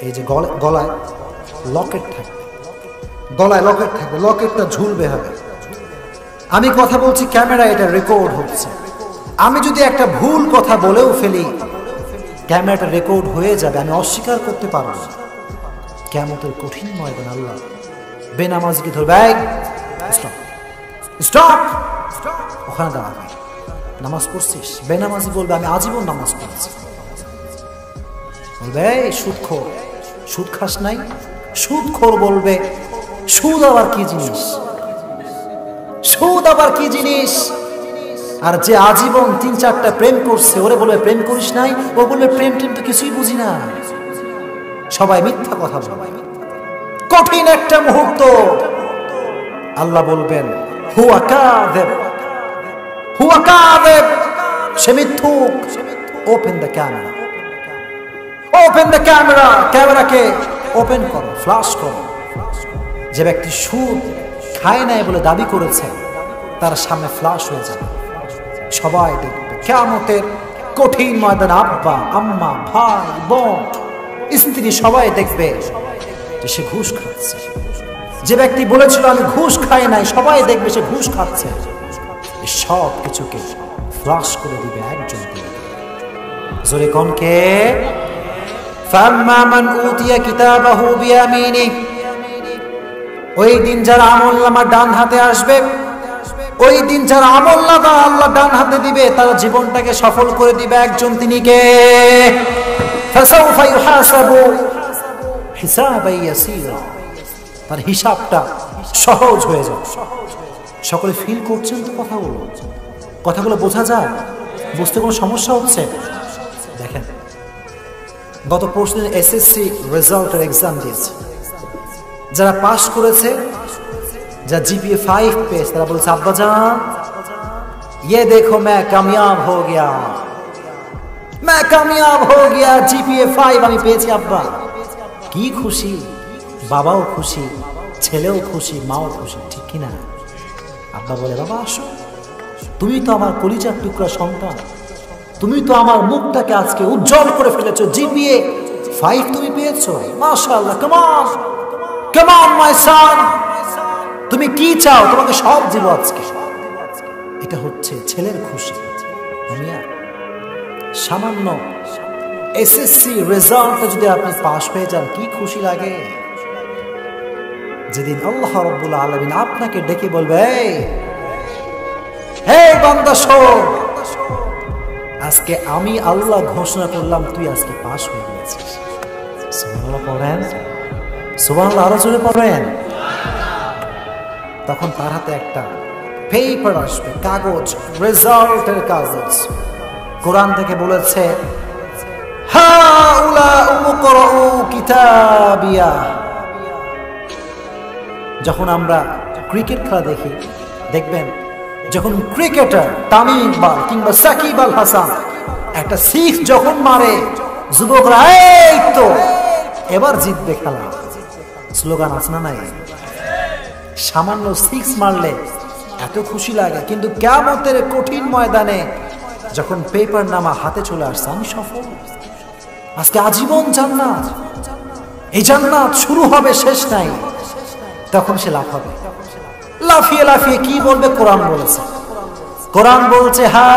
এই যে গলায় লকেট থাকবে, গলায় লকেট থাকবে, লকেটটা ঝুলবে হবে। আমি কথা বলছি, ক্যামেরা এটা রেকর্ড হচ্ছে। আমি যদি একটা ভুল কথা বলেও ফেলি, ক্যামেরাটা রেকর্ড হয়ে যাবে, আমি অস্বীকার করতে পারবো না। কিয়ামতের কঠিন ময়দান আল্লাহ বেনামাজিকে ধরবে, স্টপ, ওখানে দাঁড়াবে। নামাজ পড়ছিস? বেনামাজি বলবে, আমি আজীবন নামাজ পড়ছি। বলবে, সুদখোর, সুদ খাস নাই? সুদখোর বলবে, সুদ আবার কি জিনিস? সুদ আবার কি জিনিস? আর যে আজীবন 3-4টা প্রেম করছে, ওরে বলবে প্রেম করিস নাই, ও বলবে প্রেম টেম তো কিছুই বুঝি না। সবাই মিথ্যা কথা বলবে। কঠিন একটা মুহূর্ত। আল্লাহ বলবেন, হুয়া কাযিব, হুয়া কাযিব, সে মিথ্যুক। Open the camera, open the camera, ক্যামেরাকে ওপেন করো, ফ্ল্যাশ করো। যে ব্যক্তি সুদ খায় নাই বলে দাবি করেছে, তার সামনে ফ্ল্যাশ হয়ে যাবে, সবাই দেখবে। কিয়ামতের কঠিন ময়দানে আব্বা, আম্মা, ভাই, বোন, স্ত্রী সবাই দেখবে যে সে ঘুষ খাচ্ছে। যে ব্যক্তি বলেছিল আমি ঘুষ খাই নাই, সবাই দেখবে সে ঘুষ খাচ্ছে। সব কিছুকে ফ্ল্যাশ করে দিবে একজন। জোরে কোনকে? ফাম্মা মান উতিয়া কিতাবাহু বিয়ামিনি। ওই দিন যারা আমলনামা ডান হাতে আসবে, ওই দিন যারা আমলনামা আল্লাহ ডান হাতে দিবে, তারা জীবনটাকে সফল করে দিবে একজন, তিনি কে? ফাসাউফা ইউহাসাবু হিসাবান ইয়াসীরা। তার হিসাবটা সহজ হয়ে যাবে। সকলে ফিল করছেন তো কথাগুলো? কথাগুলো বোঝা যায়? বুঝতে কোনো সমস্যা হচ্ছে? দেখেন, গত পরশুদিন এসএসসি রেজাল্টের এক্সাম দিয়েছে। যারা পাস করেছে, যারা জিপিএ 5 পেয়েছে, তারা বলছে, আব্বা জান ये देखो मैं कामयाब हो गया, मैं कामयाब हो गया, জিপিএ 5 আমি পেয়েছি। আব্বা কি খুশি, বাবাও খুশি, ছেলেও খুশি, মাও খুশি, ঠিক কিনা? আব্বা বলে, বাবা আসো, তুমি তো আমার কলিজার টুকরা সন্তান, তুমি তো আমার মুখটাকে আজকে উজ্জ্বল করে ফেলেছো, জিপিএ 5 তুমি পেয়েছো, মাশাআল্লাহ, come on come on my সান, তুমি কি চাও, তোমাকে সব দিব আজকে। এটা হচ্ছে ছেলের খুশি। সামান্য এসএসসি রেজাল্টে যদি আপনি পাস হয়ে যান, কি খুশি লাগে। যেদিন আল্লাহ রাব্বুল আলামিন আপনাকে ডেকে বলবে, হে বান্দা শোন, আজকে আমি আল্লাহ ঘোষণা করলাম তুই আজকে পাস হয়ে গেছিস। সুবহানাল্লাহ পড়েন, সুবহানাল্লাহ আরো জোরে পড়েন। তখন তার হাতে একটা পেপার আসবে, কাগজ, রেজাল্টের কাগজ। কোরআন থেকে বলেছে, হাউলা উমকরাউ কিতাবিয়া। যখন আমরা ক্রিকেট খেলা দেখি, দেখবেন যখন ক্রিকেটার তামিম ইকবাল কিংবা সাকিব আল হাসান একটা 6 যখন মারে, যুবকরা এই তো এবার জিতবে খেলা, স্লোগান আছে না নাই? সামান্য 6 মারলে এত খুশি লাগে, কিন্তু কিয়ামতের কঠিন ময়দানে যখন পেপার নামা হাতে চলে আসছে, আমি সফল, আজকে আজীবন জান্নাত, এই জান্নাত শুরু হবে শেষ নাই, তখন সে লাফাবে। লাফিয়ে লাফিয়ে কি বলবে? কোরআন বলেছে, কোরআন বলছে, হা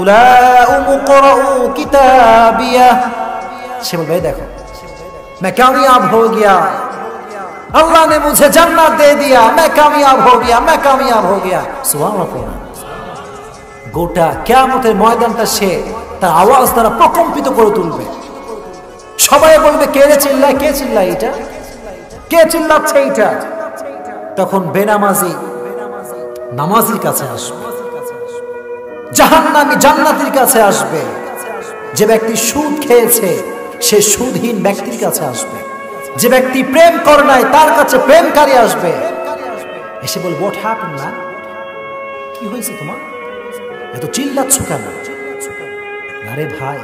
উলাউ মুকরাউ কিতাবিয়া। সে বলবে, দেখো मैं कामयाब हो गया, अल्लाह ने मुझे जन्नत दे दिया, मैं कामयाब हो गया, मैं कामयाब हो गया। सुबहानाल्लाह। গোটা কিয়ামতের ময়দানটা সে তার আওয়াজ দ্বারা প্রকম্পিত করে তুলবে। সবাই বলবে, কে রে চিল্লায়, কে চিল্লায় এটা, কে চিল্লাচ্ছে এটা। তখন বেনামাজি নামাজির কাছে আসবে, জাহান্নামী জান্নাতীর কাছে আসবে, যে ব্যক্তি সুদ খেয়েছে সে সুদহীন ব্যক্তির কাছে আসবে, যে ব্যক্তি প্রেম করে নাই তার কাছে প্রেমকারী আসবে। এসে বলবে, হোয়াট হ্যাপেন্ড ম্যান, কি হয়েছে তোমার, এত চিল্লাচ্ছ কেন? আরে ভাই,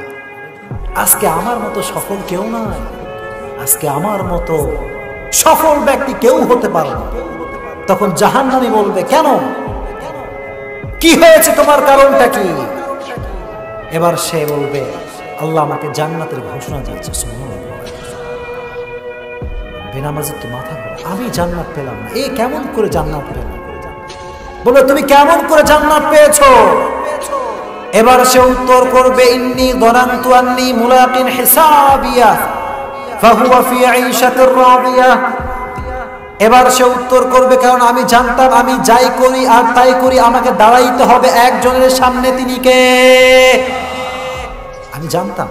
আজকে আমার মতো সফল কেউ নাই, আজকে আমার মতো সফল ব্যক্তি কেউ হতে পারে না। তখন জাহান্নামী বলবে, কেন, কি হয়েছে তোমার, কারণটা কি? এবার সে বলবে, আল্লাহ আমাকে জান্নাতের ঘোষণা দিয়েছে। বেনামাজির তো মাথা ঘোরে, আমি জান্নাত পেলাম না, এ কেমন করে জান্নাত পেল? বলে, তুমি কেমন করে জান্নাত পেয়েছো? এবার সে উত্তর করবে, ইন্নী যানানতু আন্নী মুলাকিন হিসাবিয়া ফাহুয়া ফি আইশাতির রাদিয়া। এবার সে উত্তর করবে, কারণ আমি জানতাম আমি যাই করি আর তাই করি আমাকে দাঁড়াইতে হবে একজনের সামনে, তিনি কে? আমি জানতাম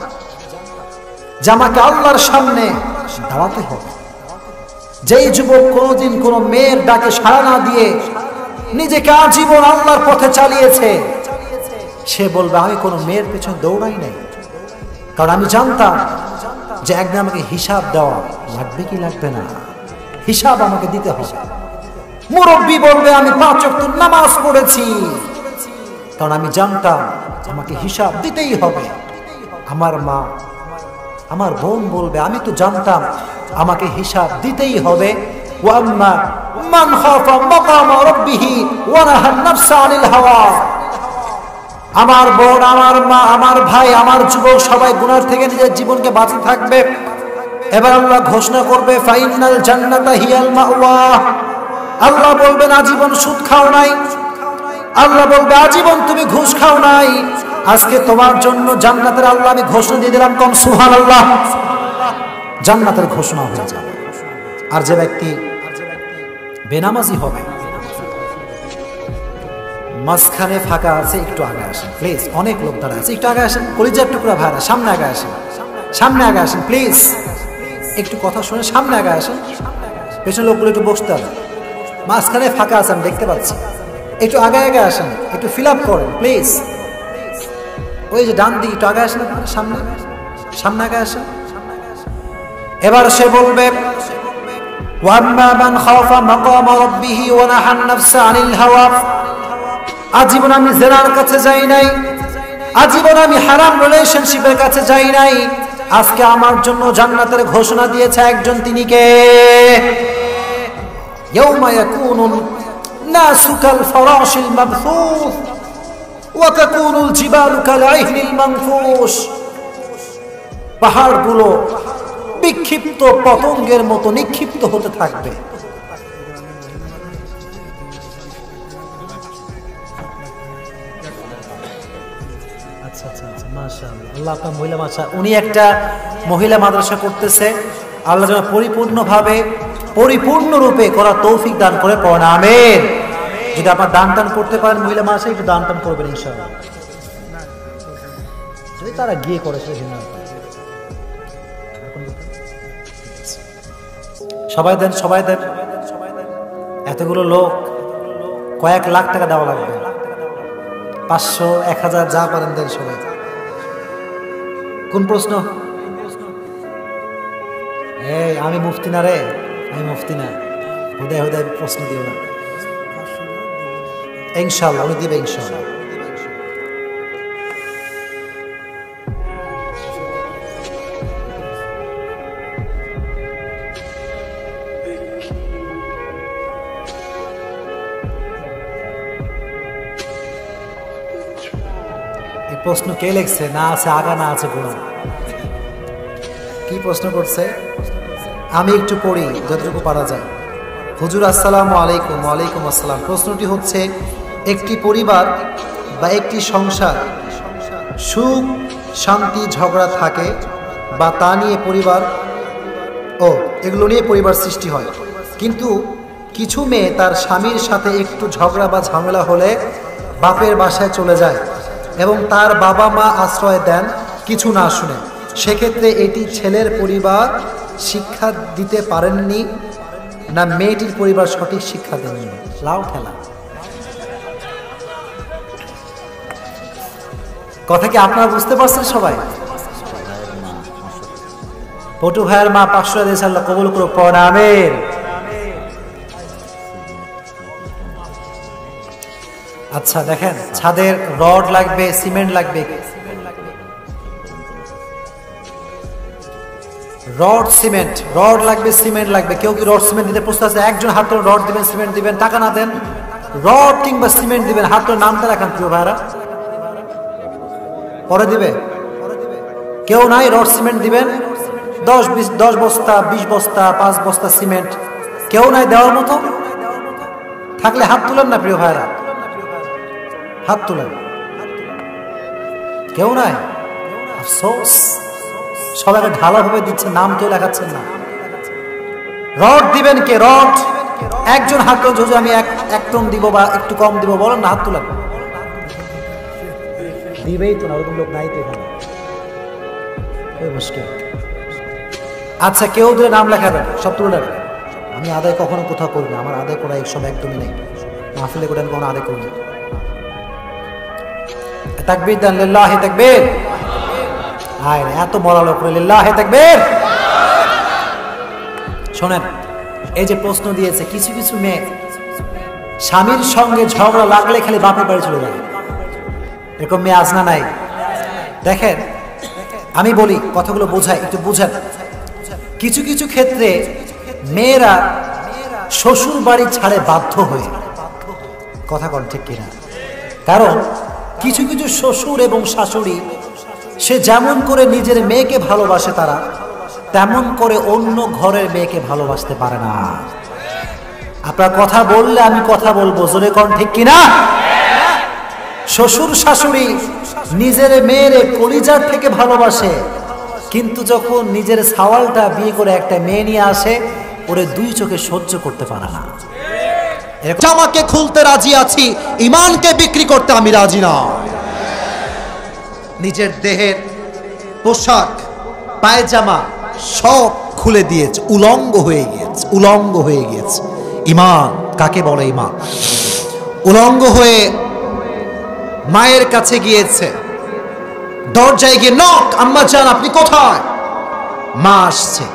যে আমাকে আল্লাহর সামনে দাঁড়াতে হবে। যেই যুবক কোনোদিন কোনো মেয়ের ডাকে সাড়া না দিয়ে নিজেকে আজীবন আল্লাহর পথে চালিয়েছে, সে বলবে, আমি কোনো মেয়ের পেছনে দৌড়াই নাই, কারণ আমি জানতাম যে একদিন আমাকে হিসাব দেওয়া লাগবে কি লাগবে না, হিসাব আমাকে দিতে হবে। মুরব্বী বলবে, আমি 5 ওয়াক্ত নামাজ পড়েছি, কারণ আমি জানতাম আমাকে হিসাব দিতেই হবে। আমার মা, আমার বোন বলবে, আমি তো জানতাম আমাকে হিসাব দিতেই হবে। ওয়াম্মা মান খাফা মাকাম রাব্বিহি ওয়া নাহা আন-নাফসা আনিল হাওয়া। আমার বোন, আমার মা, আমার ভাই, আমার যুবক সবাই গুনাহ থেকে নিজের জীবনকে বাঁচিয়ে থাকবে। এবার আল্লাহ ঘোষণা করবে, ফাইনাল জান্নাতা হিয়াল মাওয়া। আল্লাহ বলবেন, আজীবন সুদ খাও নাই, আল্লাহ বলবে, আজীবন তুমি ঘুষ খাও নাই, আজকে তোমার জন্য জান্নাতের আল্লাহ আমি ঘোষণা দিয়ে দিলাম, কোন সুবহানাল্লাহ। জান্নাতের ঘোষণা হয়ে যাবে। আর যে ব্যক্তি বেনামাজি হবে, মাঝখানে ফাঁকা আছে, একটু আগে আসেন প্লিজ, অনেক লোক দাঁড়া আছে, একটু আগে আসেন, কলিজার টুকরা ভাইরা সামনে আগে আসেন, সামনে আগে আসেন প্লিজ, একটু কথা শুনে সামনে আগে আসেন, পেছনে লোকগুলো একটু বসতে হবে, মাঝখানে ফাঁকা আছে আমি দেখতে পাচ্ছি, একটু আগে আগে আসেন, একটু ফিল আপ করেন প্লিজ। ওই যে ডান দিকে একটু আগে আসেন, সামনে সামনে আগে আসেন। এবার সে বলবে, ওয়াম্মা মান খাফা মাকাম রাব্বিহি ওয়া নাহা আন-নাফসা আনিল হাওয়া। আজীবন আমি জিনার কাছে যাই নাই, আজীবন আমি হারাম রিলেশনশিপের কাছে যাই নাই, আজকে আমার জন্য জান্নাতের ঘোষণা দিয়েছে একজন, তিনি কে? ইয়াউমা ইয়াকুনুল নাসুকাল ফারাশিল মাবথুস ওয়া তাকুনুল জিবালু কালআইহনিল মানফুস, পাহাড়গুলো বিক্ষিপ্ত পতঙ্গের মতো নিক্ষিপ্ত হতে থাকবে। আচ্ছা আচ্ছা আচ্ছা, মাশাআল্লাহ, আল্লাহ আপনার মহিলা উনি একটা মহিলা মাদ্রাসা করতেছে, আল্লাহ যেন পরিপূর্ণরূপে করার তৌফিক দান করে পড়েন, আমিন। যদি আপনার দান টান করতে পারেন মহিলা মাদ্রাসায়, একটু দান টান করবেন ইনশাআল্লাহ। যদি তারা গিয়ে করে সেটা সবাই দেন, সবাই দেন। এতগুলো লোক, কয়েক লাখ টাকা দেওয়া লাগবে, 500, 1000 যা পারেন দেন সবাই। কোন প্রশ্ন? এই আমি মুফতি না রে, আমি মুফতি না, হুদায় হুদায় প্রশ্ন দিও না। ইনশাআল্লাহ উনি দিবে, ইনশাআল্লাহ। প্রশ্ন কে লিখছে? না আছে আগা, না আছে গোড়া। কি প্রশ্ন করছে? আমি একটু পড়ি যতটুকু পারা যায়। হুজুর আসসালামু আলাইকুম। ওয়ালাইকুম আসসালাম। প্রশ্নটি হচ্ছে, একটি পরিবার বা একটি সংসার সুখ শান্তি ঝগড়া থাকে বা তা নিয়ে পরিবার এগুলো নিয়ে পরিবার সৃষ্টি হয়, কিন্তু কিছু মেয়ে তার স্বামীর সাথে একটু ঝগড়া বা ঝামেলা হলে বাপের বাসায় চলে যায় এবং তার বাবা মা আশ্রয় দেন কিছু না শুনে, সেক্ষেত্রে এটি ছেলের পরিবার শিক্ষা দিতে পারেননি না মেয়েটির পরিবার সঠিক শিক্ষা দেননি? লাউ খেলা। কথা কি আপনারা বুঝতে পারছেন সবাই? পটু ভাইয়ের মা 500 দিয়েছে, আল্লাহ কবুল করুক, পড়া আমিন। আচ্ছা দেখেন, ছাদের রড লাগবে, সিমেন্ট লাগবে, রড লাগবে, সিমেন্ট লাগবে। কেউ কি রড সিমেন্ট দিতে প্রস্তুত আছে? একজন হাত তোলেন, রড দিবেন, সিমেন্ট দিবেন, টাকা না দেন, রড কিংবা সিমেন্ট দিবেন। হাত তোলেন, নামটা রাখেন প্রিয় ভাইরা, পরে দিবে। কেউ নাই রড সিমেন্ট দিবেন? 10 বস্তা, 20 বস্তা, 5 বস্তা সিমেন্ট কেউ নাই দেওয়ার মতো? থাকলে হাত তুলেন না প্রিয় ভাইরা, হাত তুলেন। কেউ নাই? আফসোস, সবাইকে ঢালাভাবে দিচ্ছে, নাম কেউ লেখাচ্ছেন না। রড দিবেন কে? রড একজন হাত তুলেন, যদি আমি 1 টন দিব বা একটু কম দিব, বলেন না, হাত তুলেন। দিবেই তো না, ওরকম লোক নাই তো এখানে, খুবই মুশকিল। আচ্ছা কেউ দিলে নাম লেখাবেন, সব তুলে নেবেন। আমি আদায় কখনো কোথাও করি না, আমার আদায় করা এইসব একদমই নেই, মাহফিলে করে আমি কখনো আদায় করি না। তাকবীর দেন, লিল্লাহি তাকবীর। হায় রে, এত বড় লোক, লিল্লাহি তাকবীর। শোনেন, এই যে প্রশ্ন দিয়েছে, কিছু কিছু মেয়ে স্বামীর সঙ্গে ঝগড়া লাগলে খালি বাপের বাড়ি চলে যায়, এরকম মেয়ে আজ না নাই? দেখেন আমি বলি, কথাগুলো বোঝাই, একটু বুঝেন। কিছু কিছু ক্ষেত্রে মেয়েরা শ্বশুর বাড়ি ছাড়ে বাধ্য হয়ে, কথা কন ঠিক কিনা? কারণ কিছু কিছু শ্বশুর এবং শাশুড়ি সে যেমন করে নিজের মেয়েকে ভালোবাসে, তারা তেমন করে অন্য ঘরের মেয়েকে ভালোবাসতে পারে না। আপনার কথা বললে আমি কথা বলবো, জোরে কন ঠিক কিনা? শ্বশুর শাশুড়ি নিজের মেয়ের কলিজার থেকে ভালোবাসে, কিন্তু যখন নিজের সাওয়ালটা বিয়ে করে একটা মেয়ে নিয়ে আসে, ওরে 2 চোখে সহ্য করতে পারে না। জামাকে খুলতে রাজি আছি, ইমানকে বিক্রি করতে আমি রাজি না। নিজের দেহের পোশাক, পায়জামা সব খুলে দিয়েছে, উলঙ্গ হয়ে গিয়েছে, উলঙ্গ হয়ে গিয়েছে। ইমান কাকে বলে? ইমান। উলঙ্গ হয়ে মায়ের কাছে গিয়েছে, দরজায় গিয়ে নক, আম্মা জান আপনি কোথায়? মা আসছে,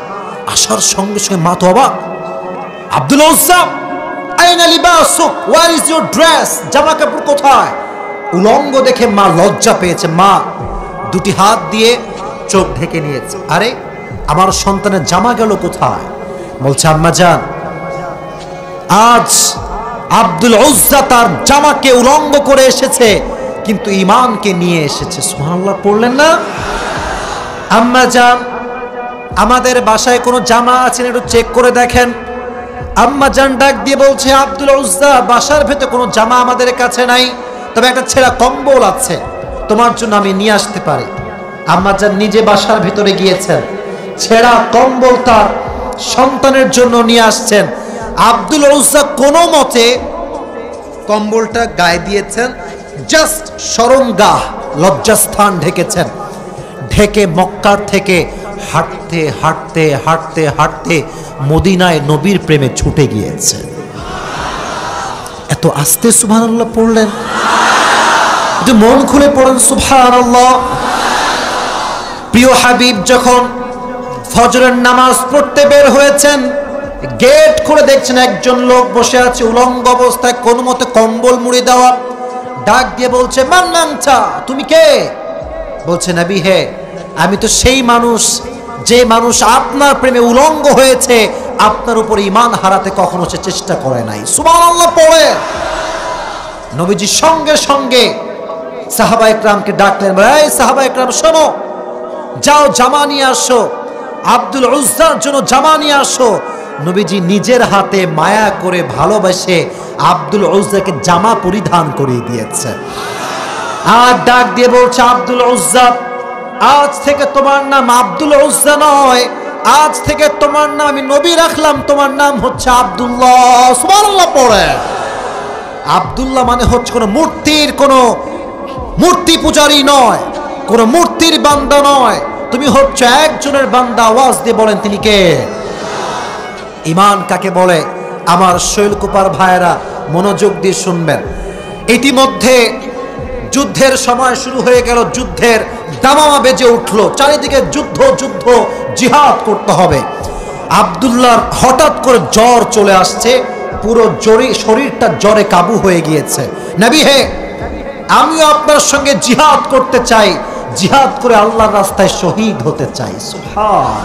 আসার সঙ্গে সঙ্গে মা তো অবাক। আব্দুল উজ্জা, আইনা লিবাসুক, ওয়্যার ইজ ইওর ড্রেস? জামা কাপড় কোথায়? উলঙ্গ দেখে মা লজ্জা পেয়েছে, মা 2টি হাত দিয়ে চোখ ঢেকে নিয়েছে। আরে আমার সন্তানের জামা গেল কোথায়? বলছে আম্মা জান, আজ আব্দুল উজ্জা তার জামাকে উলঙ্গ করে এসেছে, কিন্তু ঈমানকে নিয়ে এসেছে। সুবহানাল্লাহ পড়লেন না? আম্মা জান, আমাদের বাসায় কোনো জামা আছে একটু চেক করে দেখেন। আম্মা জান ডাক দিয়ে বলছে, আব্দুল উজ্জা, বাসার ভেতরে কোনো জামা আমাদের কাছে নাই, তবে একটা ছেঁড়া কম্বল আছে, তোমার জন্য আমি নিয়ে আসতে পারি। আম্মা জান নিজে বাসার ভিতরে গিয়েছেন, ছেঁড়া কম্বল তার সন্তানের জন্য নিয়ে আসছেন। আব্দুল উজ্জা কোনো মতে কম্বলটা গায়ে দিয়েছেন, জাস্ট শরমগাহ, লজ্জাস্থান ঢেকেছেন। ঢেকে মক্কার থেকে হাঁটতে হাঁটতে হাঁটতে হাঁটতে মদিনায় নবীর প্রেমে ছুটে গিয়েছে। এত আস্তে সুবহানাল্লাহ পড়লেন, যে মন খুলে পড়েন সুবহানাল্লাহ। প্রিয় হাবিব যখন ফজরের নামাজ পড়তে বের হয়েছেন, গেট খুলে দেখছেন একজন লোক বসে আছে উলঙ্গ অবস্থায়, কোন মতে কম্বল মুড়ি দেওয়া। ডাক দিয়ে বলছে, মান নাংচা, তুমি কে? বলছে, নবী হে, আমি তো সেই মানুষ যে মানুষ আপনার প্রেমে উলঙ্গ হয়েছে, আপনার উপর ঈমান হারাতে কখনো সে চেষ্টা করে নাই। সুবহানাল্লাহ পড়ে নবীজি সঙ্গে সঙ্গে সাহাবা ইকরামকে ডাকলেন, এই সাহাবা ইকরাম শোনো, যাও জামা নিয়ে আসো, আব্দুল উজ্জার জন্য জামা নিয়ে আসো। নবীজি নিজের হাতে মায়া করে ভালোবেসে আব্দুল উজ্জাকে জামা পরিধান করিয়ে দিয়েছে। আর ডাক দিয়ে বলছে, আব্দুল উজ্জা, আজ থেকে তোমার নাম আব্দুল উজ্জা নয়, আজ থেকে তোমার নাম আমি নবী রাখলাম, তোমার নাম হচ্ছে আব্দুল্লাহ। সুবহানাল্লাহ পড়ে। আব্দুল্লাহ মানে হচ্ছে কোনো মূর্তির, কোনো মূর্তি পূজারী নয়, কোনো মূর্তির বান্দা নয়, তুমি হচ্ছে একজনের বান্দা। আওয়াজ দিয়ে বলেন তিনি কে? ঈমান কাকে বলে? আমার শৈলকুপার ভাইয়েরা মনোযোগ দিয়ে শুনবেন। ইতিমধ্যে যুদ্ধের সময় শুরু হয়ে গেল, যুদ্ধের দামামা বেজে উঠলো, চারিদিকে যুদ্ধ যুদ্ধ, জিহাদ করতে হবে। আব্দুল্লাহর হঠাৎ করে জ্বর চলে আসছে, পুরো শরীরটা জ্বরে কাবু হয়ে গিয়েছে। নবী হে, আমিও আপনার সঙ্গে জিহাদ করতে চাই, জিহাদ করে আল্লাহর রাস্তায় শহীদ হতে চাই। সুবহান।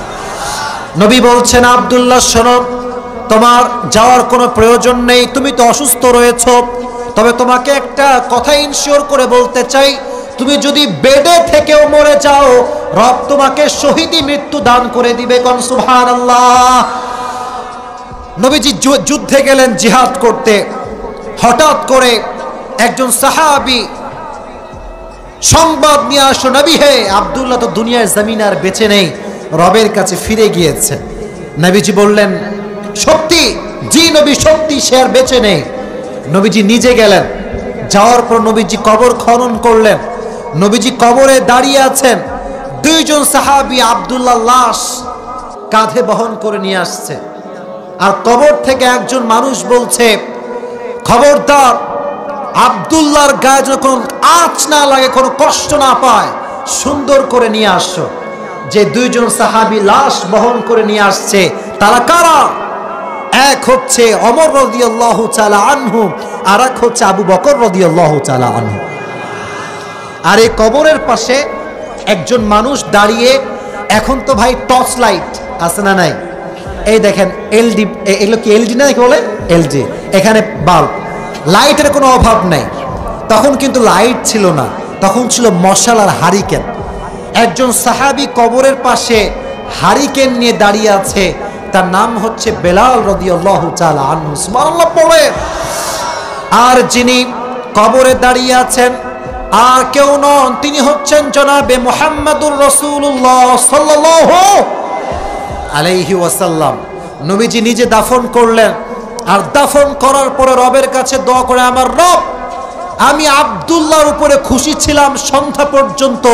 নবী বলছেন, আব্দুল্লাহ শোনো, তোমার যাওয়ার কোনো প্রয়োজন নেই, তুমি তো অসুস্থ রয়েছো, তবে তোমাকে একটা কথা ইনশিওর করে বলতে চাই, তুমি যদি বেডে থেকেও মরে যাও, রব তোমাকে শহীদি মৃত্যু দান করে দিবে। কোন সুবহানাল্লাহ। নবীজি যুদ্ধে গেলেন জিহাদ করতে, হঠাৎ করে একজন সাহাবী সংবাদ নিয়ে আসো, নবী হে, আব্দুল্লাহ তো দুনিয়ার জমিন আর বেঁচে নেই, রবের কাছে ফিরে গিয়েছে। নবীজি বললেন, সত্যি? জি নবী, সত্যি, সে আর বেঁচে নেই। নবীজি নিজে গেলেন, যাওয়ার পর নবীজি কবর খনন করলেন। নবীজি কবরে দাঁড়িয়ে আছেন, দুইজন সাহাবী আব্দুল্লাহ লাশ কাঁধে বহন করে নিয়ে আসছে। আর কবর থেকে একজন মানুষ বলছে, খবরদার, আব্দুল্লাহর গায়ে যেন কোনো আঁচ না লাগে, কোনো কষ্ট না পায়, সুন্দর করে নিয়ে আসো। যে দুইজন সাহাবী লাশ বহন করে নিয়ে আসছে, তারা কারা? এক হচ্ছে ওমর রাদিয়াল্লাহু তাআলা আনহু, আর এক হচ্ছে আবু বকর রাদিয়াল্লাহু তাআলা আনহু। আর এই কবরের পাশে একজন মানুষ দাঁড়িয়ে, এখন তো ভাই টর্চ লাইট আছে না নাই? এই দেখেন এলডি, এগুলো কি এলডি না কি বলে? এলজি। এখানে বাল্ব, লাইটের কোনো অভাব নাই। তখন কিন্তু লাইট ছিল না, তখন ছিল মশাল আর হারিকেন। একজন সাহাবী কবরের পাশে হারিকেন নিয়ে দাঁড়িয়ে আছে, তার নাম হচ্ছে বেলাল রাদিয়াল্লাহু তাআলা আনহু। সুবহানাল্লাহ পড়ে। আর যিনি কবরে দাঁড়িয়ে আছেন আর কেউ নন, তিনি হচ্ছেন জনাবে মুহাম্মাদুর রাসূলুল্লাহ সাল্লাল্লাহু আলাইহি ওয়াসাল্লাম। নবীজি নিজে দাফন করলেন, আর দাফন করার পরে রবের কাছে দোয়া করে, আমার রব, আমি আব্দুল্লাহর উপরে খুশি ছিলাম সন্ধ্যা পর্যন্ত,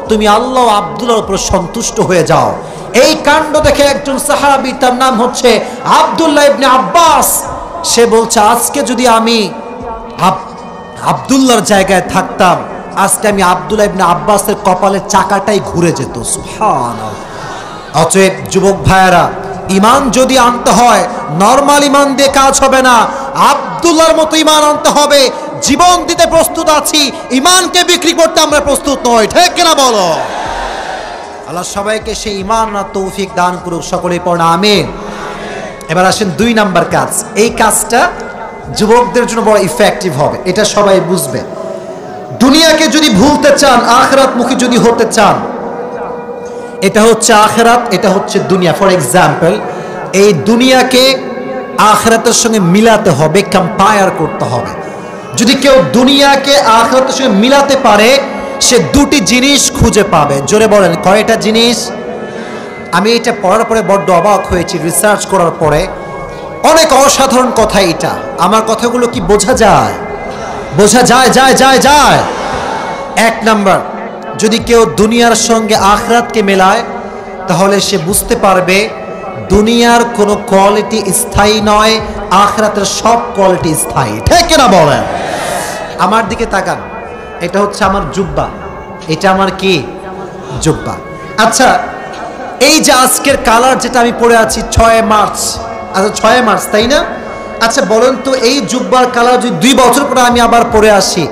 তুমি আল্লাহ আব্দুল্লাহর উপর সন্তুষ্ট হয়ে যাও। এই কাণ্ড দেখে একজন সাহাবী, তার নাম হচ্ছে আব্দুল্লাহ ইবনে আব্বাস, সে বলছে, আজকে যদি আমি আব্দুল্লাহর জায়গায় থাকতাম, আজকে আমি আব্দুল্লাহ ইবনে আব্বাসের কপালের চাকাটাই ঘুরে যেত। সুবহানাল্লাহ। অতএব যুবক ভাইয়েরা, ঈমান যদি আনতে হয়, নরমাল ঈমান দিয়ে কাজ হবে না, আব্দুল্লাহর মতো ঈমান আনতে হবে। জীবন দিতে প্রস্তুত আছি, ঈমানকে বিক্রি করতে আমরা প্রস্তুত নই। ঠিক কিনা বলো? আল্লাহ সবাইকে সেই ঈমান আর তৌফিক দান করুক। সকলেই পড়ুন আমিন। এবার আসেন 2 নাম্বার কাজ। এই কাজটা যুবকদের জন্য বড় ইফেক্টিভ হবে, এটা সবাই বুঝবে। দুনিয়াকে যদি ভুলতে চান, আখিরাতমুখী যদি হতে চান, এটা হচ্ছে আখিরাত, এটা হচ্ছে দুনিয়া। ফর এক্সাম্পল, এই দুনিয়াকে আখিরাতের সঙ্গে মিলাতে হবে, কম্পায়ার করতে হবে। যদি কেউ দুনিয়াকে আখিরাতের সঙ্গে মিলাতে পারে, সে দুটি জিনিস খুঁজে পাবে। জোরে বলেন, কয়টা জিনিস? আমি এটা পড়ার পরে বড্ড অবাক হয়েছি, রিসার্চ করার পরে। অনেক অসাধারণ কথা এটা। আমার কথাগুলো কি বোঝা যায়? বোঝা যায় যায় যায় যায়। এক নাম্বার, যদি কেউ দুনিয়ার সঙ্গে আখিরাতকে মেলায়, তাহলে সে বুঝতে পারবে দুনিয়ার কোনো কোয়ালিটি স্থায়ী নয়, আখিরাতের সব কোয়ালিটি স্থায়ী। ঠিক না বলেন? আমার দিকে তাকান, এটা হচ্ছে আমার জুব্বা, এটা আমার কি জুব্বা। আচ্ছা, এই যে আজকের কালার যেটা আমি পরে আছি 6 মার্চ, আচ্ছা 6 মার্চ তাই না? আচ্ছা বলেন তো, এই জুব্বার কালার যদি 2 বছর পরে আমি আবার পরে আসি,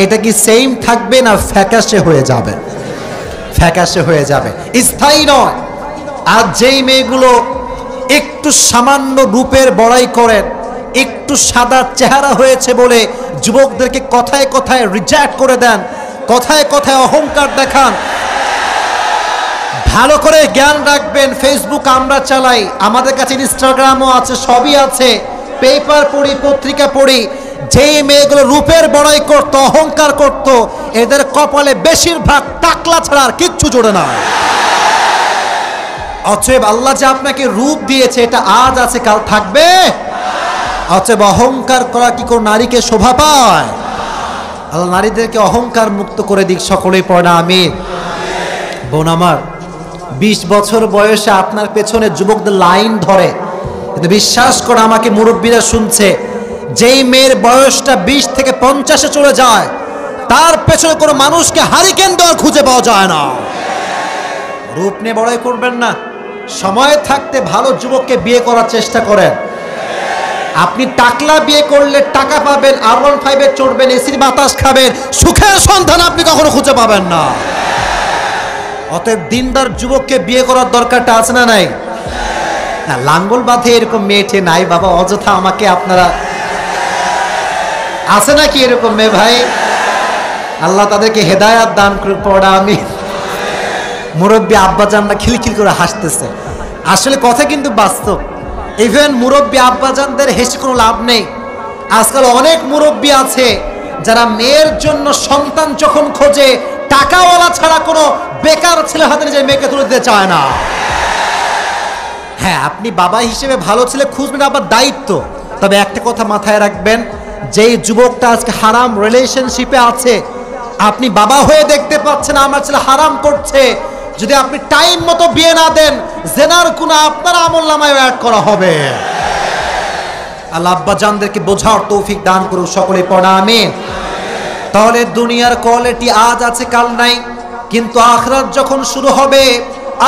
এটা কি সেম থাকবে না ফ্যাকাশে হয়ে যাবে? ফ্যাকাশে হয়ে যাবে, স্থায়ী নয়। আর যেই মেয়েগুলো একটু সামান্য রূপের বড়াই করেন, একটু সাদা চেহারা হয়েছে বলে যুবকদেরকে কথায় কথায় রিজেক্ট করে দেন, কথায় কথায় অহংকার দেখান, ভালো করে জ্ঞান রাখবেন। ফেসবুক আমরা চালাই, আমাদের কাছে ইনস্টাগ্রামও আছে, সবই আছে, পেপার পড়ি, পত্রিকা পড়ি। যেই মেয়েগুলো রূপের বড়াই করত, অহংকার করত, এদের কপালে বেশিরভাগ টাকলা ছাড়া আর কিচ্ছু জোড়ে না। অতএব আল্লাহ যে আপনাকে রূপ দিয়েছে, এটা আজ আছে কাল থাকবে। অতএব অহংকার করা কি কোন নারীকে শোভা পায়? আল্লাহ নারীদেরকে অহংকার মুক্ত করে দিক, সকলেই পড়া আমিন। বোন আমার, 20 বছর বয়সে আপনার পেছনে যুবকদের লাইন ধরে, কিন্তু বিশ্বাস করে আমাকে মুরব্বীরা শুনছে, যেই মেয়ের বয়সটা 20 থেকে 50-এ চলে যায়, তার পেছনে কোনো মানুষকে হারিকেন দেওয়া খুঁজে পাওয়া যায় না। রূপ নিয়ে বড়াই করবেন না, সময় থাকতে ভালো যুবককে বিয়ে করার চেষ্টা করেন। আপনি টাকলা বিয়ে করলে টাকা পাবেন, R15-এ চড়বেন, এসির বাতাস খাবেন, সুখের সন্ধান আপনি কখনো খুঁজে পাবেন না। অতএব দিনদার যুবককে বিয়ে করার দরকারটা আছে না নাই? না, লাঙ্গল বাঁধে এরকম মেয়েটে নাই বাবা, অযথা আমাকে আপনারা, আছে নাকি এরকম মেয়ে ভাই? আল্লাহ তাদেরকে হেদায়াত দান করে পড়া আমি। মুরব্বী আব্বাজানরা খিলখিল করে হাসতেছে, আসলে কথা কিন্তু বাস্তব। ইভেন মুরব্বী আব্বাজানদের হেসে কোনো লাভ নেই। আজকাল অনেক মুরব্বী আছে যারা মেয়ের জন্য সন্তান যখন খোঁজে, টাকাওয়ালা ছাড়া কোনো বেকার ছেলে হাতে নিজের মেয়েকে তুলে দিতে চায় না। হ্যাঁ, আপনি বাবা হিসেবে ভালো ছেলে খুঁজবেন, আবার দায়িত্ব। তবে একটা কথা মাথায় রাখবেন, যেই যুবকটা আজকে হারাম রিলেশনশিপে আছে, আপনি বাবা হয়ে দেখতে পাচ্ছেন আমার ছেলে হারাম করছে, যদি আপনি টাইম মতো বিয়ে না দেন, জেনার গুনাহ আপনার আমলনামায় অ্যাড করা হবে। আল্লাহ আব্বাজানদেরকে বোঝার তৌফিক দান করুন, সকলে পড়া আমিন। তাহলে দুনিয়ার কোয়ালিটি আজ আছে কাল নাই, কিন্তু আখিরাত যখন শুরু হবে,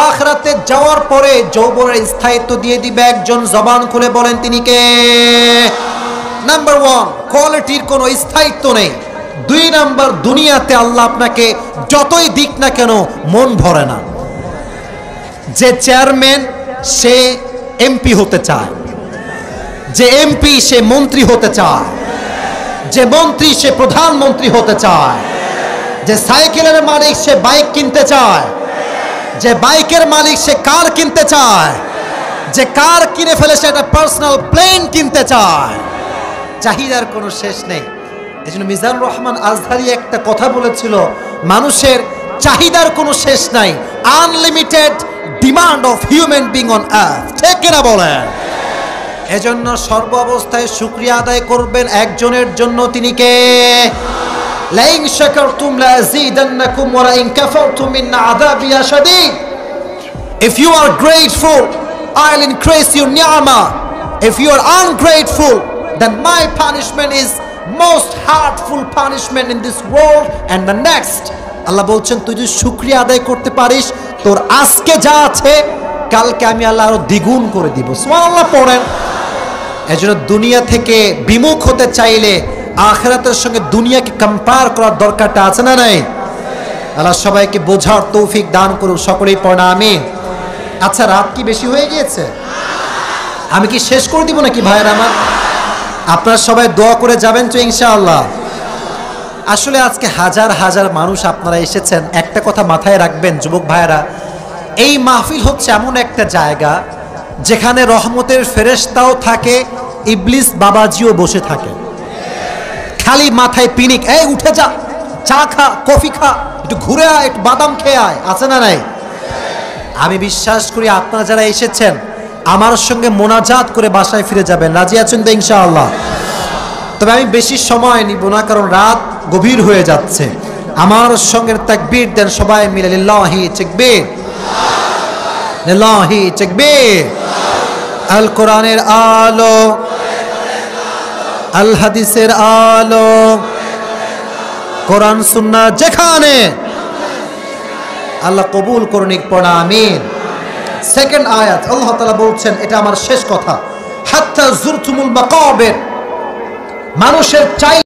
আখিরাতে যাওয়ার পরে যৌবনের স্থায়িত্ব দিয়ে দিবে একজন। জবান খুলে বলেন তিনি কে? নাম্বার 1, কোয়ালিটির কোনো স্থায়িত্ব নেই। 2 নাম্বার, দুনিয়াতে আল্লাহ আপনাকে যতই দিক না কেন মন ভরে না। যে চেয়ারম্যান সে এমপি হতে চায়, যে এমপি সে মন্ত্রী হতে চায়, যে মন্ত্রী সে প্রধানমন্ত্রী হতে চায়, যে সাইকেলের মালিক সে বাইক কিনতে চায়, যে বাইকের মালিক সে কার কিনতে চায়, যে কার কিনে ফেলে সে একটা পার্সোনাল প্লেন কিনতে চায়। চাহিদার কোনো শেষ নেই। এই জন্য মিজানুর রহমান আজহারি একটা কথা বলেছিল, মানুষের চাহিদার কোনো শেষ নাই, unlimited demand of human being on earth. ঠিক কিনা বলেন? এজন্য সর্ব অবস্থায় শুকরিয়া আদায় করবেন একজনের জন্য, তিনি কে? লাইন শাকারতুম লাযীদান্নাকুম ওয়া লাইন কাফারতুম ইন আযাবি শাদীদ। If you are grateful, I'll increase your ni'mah. If you are ungrateful, then my punishment is most hurtful punishment in this world and the next. আল্লাহ বলছেন, তুই যদি শুকরিয়া আদায় করতে পারিস, তোর আজকে যা আছে কালকে আমি আল্লাহ আরো দ্বিগুণ করে দিব। সুবহানাল্লাহ পড়েন। এজন্য দুনিয়া থেকে বিমুখ হতে চাইলে আখিরাতের সঙ্গে দুনিয়াকে কম্পেয়ার করার দরকারটা আছে না নাই? আল্লাহ সবাইকে বোঝার তৌফিক দান করুন, সকলেই পড়া আমিন। আচ্ছা, রাত কি বেশি হয়ে গিয়েছে? আমি কি শেষ করে দিব নাকি ভাইয়ের আমার? আপনারা সবাই দোয়া করে যাবেন তো ইনশাআল্লাহ। আসলে আজকে হাজার হাজার মানুষ আপনারা এসেছেন, একটা কথা মাথায় রাখবেন যুবক ভাইয়েরা, এই মাহফিল হচ্ছে এমন একটা জায়গা যেখানে রহমতের ফেরেশতাও থাকে, ইবলিস বাবাজিও বসে থাকে। খালি মাথায় পিনিক, এই উঠে যা, চা খা, কফি খা, একটু ঘুরে আয়, একটু বাদাম খেয়ে আয়, আছে না নাই? আমি বিশ্বাস করি আপনারা যারা এসেছেন আমার সঙ্গে মোনাজাত করে বাসায় ফিরে যাবেন। রাজি আছেন তো ইনশাআল্লাহ? তবে আমি বেশি সময় নিব না, কারণ রাত গভীর হয়ে যাচ্ছে। আমার সঙ্গে তাকবীর দেন সবাই মিলে, লিল্লাহি তাকবীর, লিল্লাহি তাকবীর। আল কোরআনের আলো, আল হাদিসের আলো, কোরআন সুন্নাহ যেখানে, আল্লাহ কবুল করুন, পড়া আমিন। সেকেন্ড আয়াত আল্লাহ তাআলা বলছেন, এটা আমার শেষ কথা, হাত্তা জুরতুমুল মাকাবির, মানুষের চাই